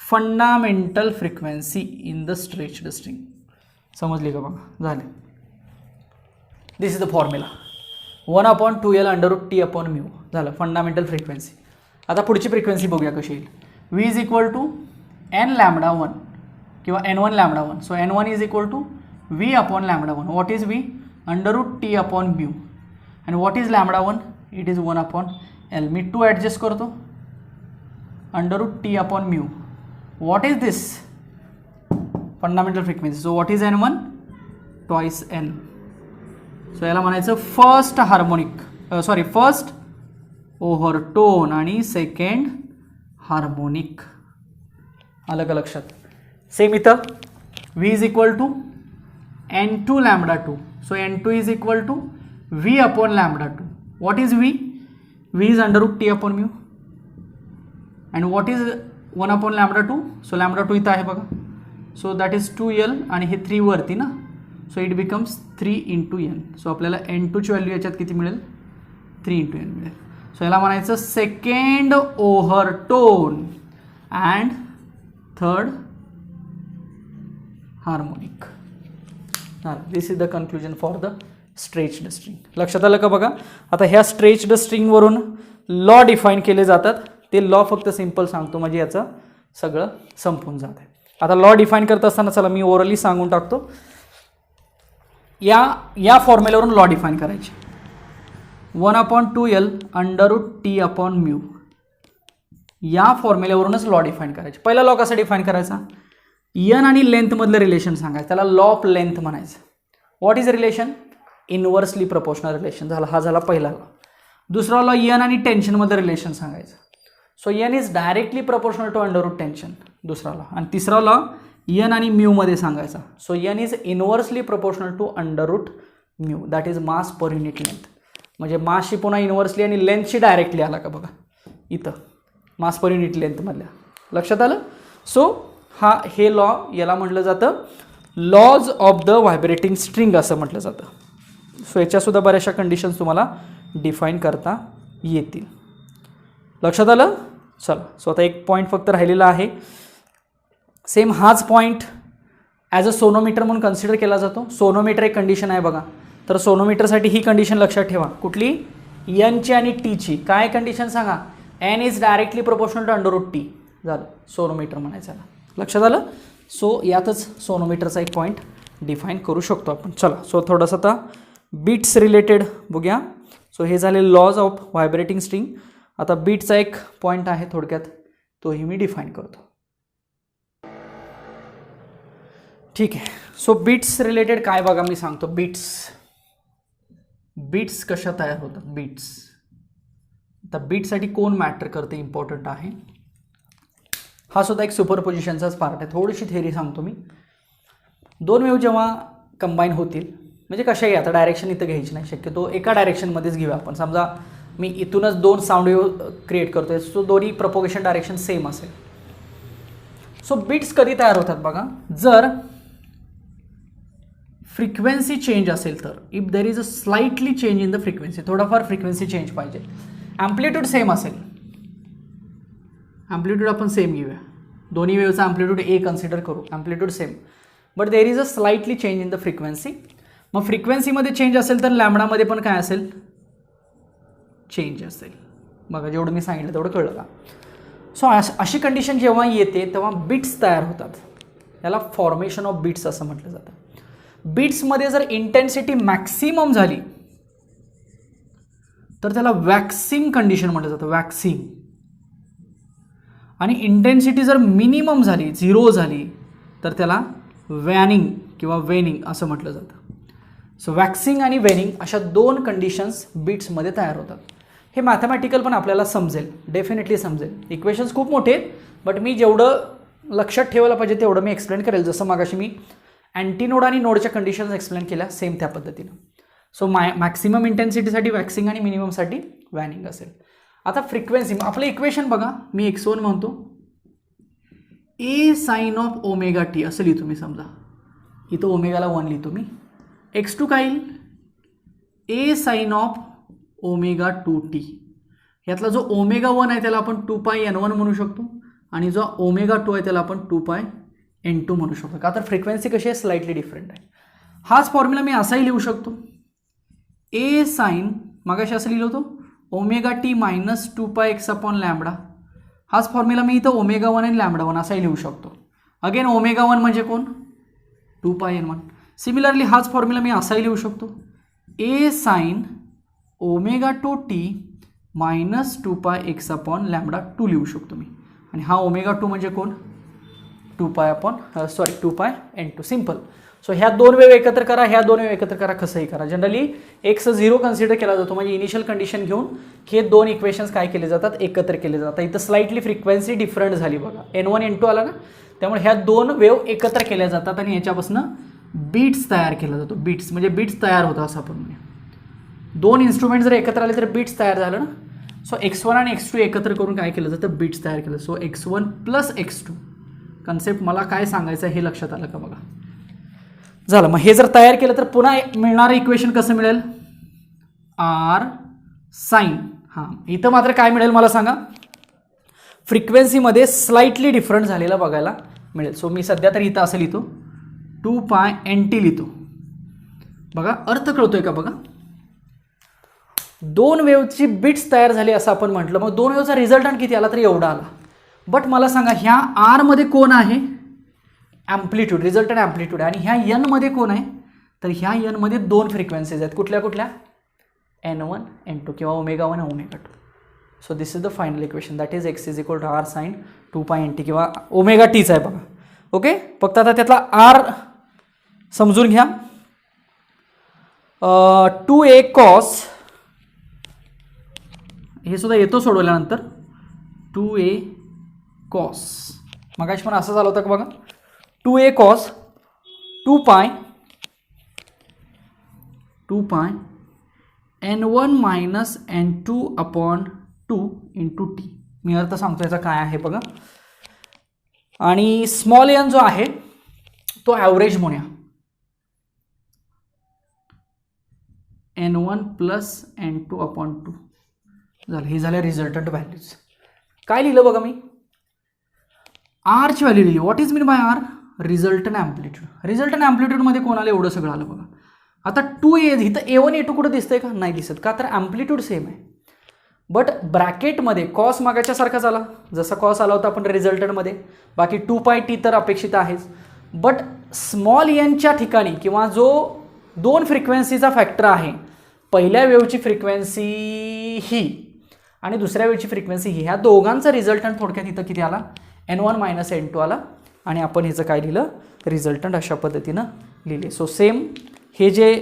fundamental frequency in the stretched string. समजली का बघा, झाले. This is the formula, 1/2l √t upon mu. झालं फंडामेंटल फ्रिक्वेन्सी. आता पुढची फ्रिक्वेन्सी बघूया कशी येईल. v is equal to n λ1 किंवा n1 λ1. So n1 is equal to v upon λ1. What is v, √t upon mu. And what is λ1, it is 1/l. मी 2 ॲडजस्ट करतो, √t upon mu. What is this, fundamental frequency. So what is n1, twice n. So याला म्हणायचं फर्स्ट हार्मोनिक, फर्स्ट ओव्हरटोन आणि सेकंड हार्मोनिक. आलं का लक्षात. सेम इथं v is equal to n2 λ2. So n2 is equal to v upon λ2. What is v, v is √t upon mu. And what is 1/λ2. So λ2 इथं आहे बघा. सो दॅट इज 2l आणि हे 3 वरती ना. So it becomes 3 × n. So आपल्याला n2ची व्हॅल्यू याच्यात किती मिळेल, 3 × n मिळेल. सो याला म्हणायचं second overtone and third harmonic. This is the conclusion for the stretched string. लक्षात आलं का बघा. आता ह्या स्ट्रेच्ड स्ट्रिंगवरून लॉ डिफाईन केले जातात. ते लॉ फक्त सिम्पल सांगतो म्हणजे याचं सगळं संपून जात आहे. आता लॉ डिफाईन करत असताना चला मी ओरली सांगून टाकतो. या फॉर्म्युल्यावरून लॉ डिफाईन करायचे. 1/2l √t upon mu. या फॉर्म्युल्यावरूनच लॉ डिफाईन करायचे. पहिला लॉ कसा डिफाईन करायचा, n आणि लेंथमधलं रिलेशन सांगायचं, त्याला लॉ ऑफ लेंथ म्हणायचं. What is relation, inversely proportional relation. झाला, हा झाला पहिला लॉ. दुसरा लॉ n आणि टेन्शनमधलं रिलेशन सांगायचं. So n is directly proportional to under root tension, दुसरा लॉ. आणि तिसरा लॉ n आणि म्यूमध्ये सांगायचा. So n is inversely proportional to under root mu, that is mass per unit length. म्हणजे मासशी पुन्हा इनव्हर्सली आणि लेंथशी डायरेक्टली आला का बघा इथं, मास पर युनिट लेंथमधल्या. लक्षात आलं. सो हे लॉ याला म्हटलं जातं laws of the vibrating string असं म्हटलं जातं. सो याच्यासुद्धा बऱ्याचशा कंडिशन्स तुम्हाला डिफाईन करता येतील. लक्षात आलं. चला, सो आता एक पॉईंट फक्त राहिलेला आहे. सेम हाच पॉईंट ॲज अ सोनोमीटर म्हणून कन्सिडर केला जातो. सोनोमीटर एक कंडिशन आहे बघा. तर सोनोमीटरसाठी ही कंडिशन लक्षात ठेवा. कुठली, एनची आणि टीची. काय कंडिशन सांगा, n is directly proportional to under root t. झालं, सोनोमीटर म्हणायचं याला. लक्षात आलं. सो यातच सोनोमीटरचा एक पॉईंट डिफाईन करू शकतो आपण. चला, सो थोडंसं आता बीट्स रिलेटेड बघूया. सो हे झाले लॉज ऑफ व्हायब्रेटिंग स्ट्रिंग. आता बीटचा एक पॉईंट आहे थोडक्यात, तोही मी डिफाईन करतो. ठीक आहे. सो बीट्स रिलेटेड काय बघा मी सांगतो. बीट्स कशा तयार होतात, बीट्स. आता बीटसाठी कोण मॅटर करते इम्पॉर्टंट आहे. हा सुद्धा एक सुपरपोजिशनचाच पार्ट आहे. थोडीशी थेअरी सांगतो मी. दोन वेव्ह जेव्हा कंबाईन होतील, म्हणजे कशाही, आता डायरेक्शन इथं घ्यायची नाही, शक्यतो एका डायरेक्शनमध्येच घेऊया आपण. समजा मी इथूनच 2 साऊंड वेव्ह क्रिएट करतोय, सो दोन्ही प्रपोगेशन डायरेक्शन सेम असेल. सो बीट्स कधी तयार होतात बघा, जर फ्रिक्वेन्सी चेंज असेल तर. If there is a slightly change in the frequency, थोडाफार फ्रिक्वेन्सी चेंज पाहिजे. ॲम्प्लिट्यूड सेम असेल, ॲम्प्लिट्यूड आपण सेम घेऊया. दोन्ही वेव्हचा अँप्लिट्यूड ए कन्सिडर करू, amplitude same, but there is a slightly change in the frequency. मग फ्रिक्वेन्सीमध्ये चेंज असेल तर लॅम्बडामध्ये पण काय असेल, चेंज असेल. बघा जेवढं मी सांगितलं तेवढं कळलं का. सो अशी कंडिशन जेव्हा येते तेव्हा बिट्स तयार होतात. याला फॉर्मेशन ऑफ बिट्स असं म्हटलं जातं. बिट्समध्ये जर इंटेन्सिटी मॅक्सिमम झाली तर त्याला वॅक्सिंग कंडिशन म्हटलं जातं, वॅक्सिंग. आणि इंटेन्सिटी जर मिनिमम झाली, 0 झाली, तर त्याला वॅनिंग किंवा वेनिंग असं म्हटलं जातं. सो वॅक्सिंग आणि वेनिंग अशा 2 कंडिशन्स बिट्समध्ये तयार होतात. हे मॅथमॅटिकल पण आपल्याला समजेल, डेफिनेटली समजेल. इक्वेशन्स खूप मोठे आहेत, बट मी जेवढं लक्षात ठेवायला पाहिजे तेवढं मी एक्सप्लेन करेल. जसं मागाशी मी अँटीनोड आणि नोडच्या कंडिशन्स एक्सप्लेन केल्या, सेम त्या पद्धतीनं. सो मॅक्सिमम इंटेन्सिटीसाठी वॅक्सिंग आणि मिनिममसाठी वॅनिंग असेल. आता फ्रिक्वेन्सी, आपलं इक्वेशन बघा, मी x1 म्हणतो, A sine of omega T असं लिहितो मी. समजा इथं ओमेगाला 1 लिहितो मी. x2 काय येईल, ए साइन ऑफ ओमेगा 2t. यातला जो ओमेगा 1 आहे त्याला आपण 2πn1 म्हणू शकतो, आणि जो ओमेगा 2 आहे त्याला आपण 2πn2 म्हणू शकतो. का तर फ्रिक्वेन्सी कशी आहे, स्लाइटली डिफरंट आहे. हाच फॉर्म्युला मी असाही लिहू शकतो, ए साइन, मगाशी असं लिहिलं होतं, omega T minus 2πx upon lambda. हाच फॉर्म्युला मी इथं ओमेगा 1 आणि लॅम्बडा 1 असाही लिहू शकतो. अगेन ओमेगा 1 म्हणजे कोण, 2πn1. सिमिलरली हाच फॉर्म्युला मी असाही लिहू शकतो, A sine omega 2t minus 2πx upon lambda 2 लिहू शकतो मी. आणि हा ओमेगा 2 म्हणजे कोण, 2πn2, सिम्पल. सो ह्या 2 वेव्ह एकत्र करा, ह्या 2 वेव्ह एकत्र करा, कसंही करा. जनरली x 0 कन्सिडर केला जातो, म्हणजे इनिशियल कंडिशन घेऊन हे 2 इक्वेशन्स काय केले जातात, एकत्र केले जातात. इथं स्लाइटली फ्रिक्वेन्सी डिफरंट झाली बघा, n1 n2 आला ना, त्यामुळे ह्या 2 वेव्ह एकत्र केल्या जातात आणि याच्यापासून बीट्स तयार केला जातो. बीट्स म्हणजे बीट्स तयार होतं असं आपण म्हणूया. 2 इन्स्ट्रुमेंट जर एकत्र आले तर बीट्स तयार झालं ना. सो x1 आणि x2 एकत्र करून काय केलं जातं, बीट्स तयार केलं. So x1 plus x2 concept मला काय सांगायचं हे लक्षात आलं का बघा. झालं. मग हे जर तयार केलं तर पुन्हा मिळणारं इक्वेशन कसं मिळेल, आर साइन. हां, इथं मात्र काय मिळेल मला सांगा, फ्रिक्वेन्सीमध्ये स्लाइटली डिफरंट झालेला बघायला मिळेल. सो मी सध्या तर इथं असं लिहितो, 2πnt लिहितो. बघा अर्थ कळतोय का बघा. 2 वेव्हची बिट्स तयार झाली असं आपण म्हटलं, मग 2 वेव्हचा रिझल्टंट किती आला तर एवढा आला. बट मला सांगा ह्या आरमध्ये कोण आहे, ॲम्प्लिट्यूड, रिझल्टंट ॲम्प्लिट्यूड. आणि ह्या एनमध्ये कोण आहे, तर ह्या एनमध्ये 2 फ्रिक्वेन्सीज आहेत. कुठल्या कुठल्या, n1 n2 किंवा omega 1 omega 2. So this is the final equation, that is x is equal to R sine 2πnt किंवा ओमेगा टीच आहे बघा. ओके, फक्त आता त्यातला आर समजून घ्या. 2a cos, हे सुद्धा येतो सोडवल्यानंतर, 2a cos, मगाशी पण असं झालं होतं का बघा, 2a cos 2π n1 minus n2 upon 2 into T. मी अर्थ सांगतो याचा काय आहे बघा. आणि स्मॉल एन जो आहे तो ॲव्हरेज म्हणूया, n1 प्लस n2 अपॉन 2 झालं. हे झालं रिझल्टंट व्हॅल्यूज. काय लिहिलं बघा मी, आरची व्हॅल्यू लिहिली. What is mean by R, resultant amplitude. Resultant ॲम्प्लिट्यूडमध्ये कोण आलं, एवढं सगळं आलं बघा. आता 2a इथं a1 a2 कुठं दिसतंय का, नाही दिसत. का तर ॲम्प्लिट्यूड सेम आहे. बट ब्रॅकेटमध्ये कॉस मागाच्या सारखाच आला, जसा कॉस आला होता आपण रिझल्टंटमध्ये. बाकी 2πt तर अपेक्षित आहेच. बट स्मॉल एनच्या ठिकाणी किंवा जो 2 फ्रिक्वेन्सीचा फॅक्टर आहे, पहिल्या वेव्हची फ्रिक्वेन्सी ही आणि दुसऱ्या वेव्हची फ्रिक्वेन्सी ही, ह्या दोघांचा रिझल्टंट थोडक्यात इथं किती आला, n1 मायनस n2 आला. आणि आपण ह्याचं काय लिहिलं, रिझल्टंट अशा पद्धतीनं लिहिले. सो सेम हे जे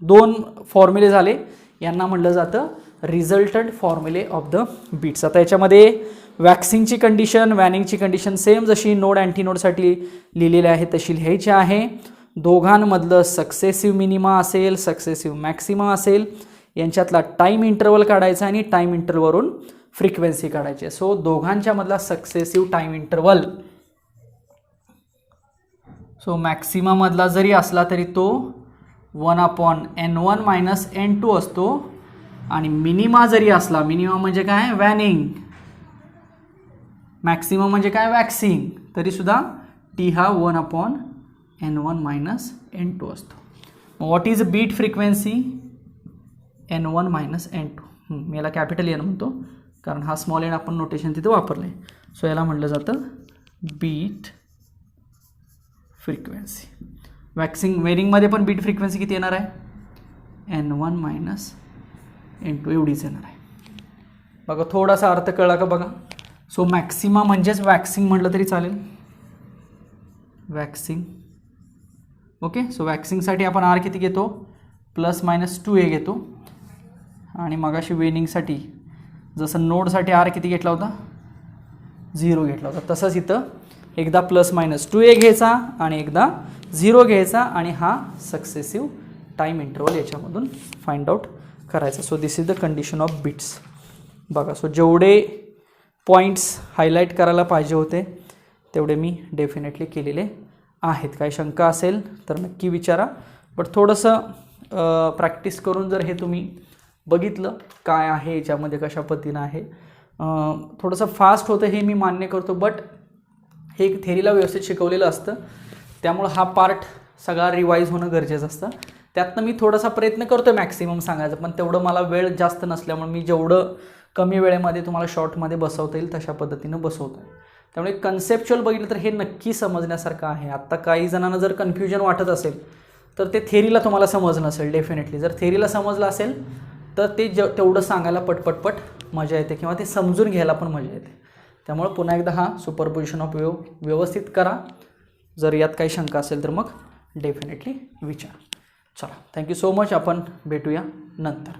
2 फॉर्म्युले झाले यांना म्हटलं जातं रिझल्टंट फॉर्म्युले ऑफ द बीट्स. आता याच्यामध्ये वॅक्सिंगची कंडिशन, वॅनिंगची कंडिशन सेम जशी नोड अँटीनोडसाठी लिहिलेली आहे तशी लिहायची आहे. दोघांमधलं सक्सेसिव्ह मिनिमा असेल, सक्सेसिव्ह मॅक्सिमा असेल, यांच्यातला टाईम इंटरवल काढायचा आणि टाईम इंटरवलवरून फ्रिक्वेन्सी काढायची. सो दोघांच्या मधला सक्सेसिव्ह टाईम इंटरवल, सो मॅक्सिमामधला जरी असला तरी तो 1/n1 मायनस n2 असतो. आणि मिनिमा जरी असला, मिनिमा म्हणजे काय, वॅनिंग, मॅक्सिमम म्हणजे काय वॅक्सिंग, तरीसुद्धा टी हा 1/n1 मायनस n2 असतो. What is beat frequency n1 minus n2. मी याला कॅपिटल एन म्हणतो कारण हा स्मॉल एन आपण नोटेशन तिथे वापरलं आहे. सो याला म्हटलं जातं बीट फ्रिक्वेन्सी. वॅक्सिंग वेरिंगमध्ये पण बीट फ्रिक्वेन्सी किती येणार आहे, n1 मायनस n2 एवढीच येणार आहे. बघा थोडासा अर्थ कळला का बघा. सो मॅक्सिमा म्हणजेच वॅक्सिंग म्हटलं तरी चालेल, वॅक्सिंग. ओके, सो वॅक्सिंगसाठी आपण आर किती घेतो, ±2a घेतो. आणि मगाशी वेनिंगसाठी जसं नोडसाठी आर किती घेतला होता, 0 घेतला होता, तसंच इथं एकदा ±2a घ्यायचा आणि एकदा 0 घ्यायचा आणि हा सक्सेसिव्ह टाईम इंटरवल याच्यामधून फाइंड आउट करायचा. So this is the condition of bits. बघा, सो जेवढे पॉईंट्स हायलाईट करायला पाहिजे होते तेवढे मी डेफिनेटली केलेले आहेत. काही शंका असेल तर नक्की विचारा, बट थोडंसं प्रॅक्टिस करून जर हे तुम्ही बघितलं काय आहे याच्यामध्ये, कशा पद्धतीनं आहे, थोडंसं फास्ट होतं हे मी मान्य करतो, बट हे एक थेरीला व्यवस्थित शिकवलेलं असतं त्यामुळं हा पार्ट सगळा रिवाईज होणं गरजेचं असतं. त्यातनं मी थोडासा प्रयत्न करतो मॅक्सिमम सांगायचं, पण तेवढं मला वेळ जास्त नसल्यामुळे मी जेवढं कमी वेळेमध्ये तुम्हाला शॉर्टमध्ये बसवता येईल तशा पद्धतीनं बसवतो आहे. त्यामुळे कन्सेप्च्युअल बघितलं तर हे नक्की समजण्यासारखं आहे. आत्ता काही जणांना जर कन्फ्युजन वाटत असेल तर ते थेरीला तुम्हाला समजलं नसेल. डेफिनेटली जर थेरीला समजलं असेल तर ते तेवढं सांगायला पटपटपट मजा येते किंवा ते समजून घ्यायला पण मजा येते. त्यामुळे पुन्हा एकदा हा सुपरपोजिशन ऑफ वेव्ह व्यवस्थित करा. जर यात काही शंका असेल तर मग डेफिनेटली विचारा. चला, थँक्यू सो मच. आपण भेटूया नंतर.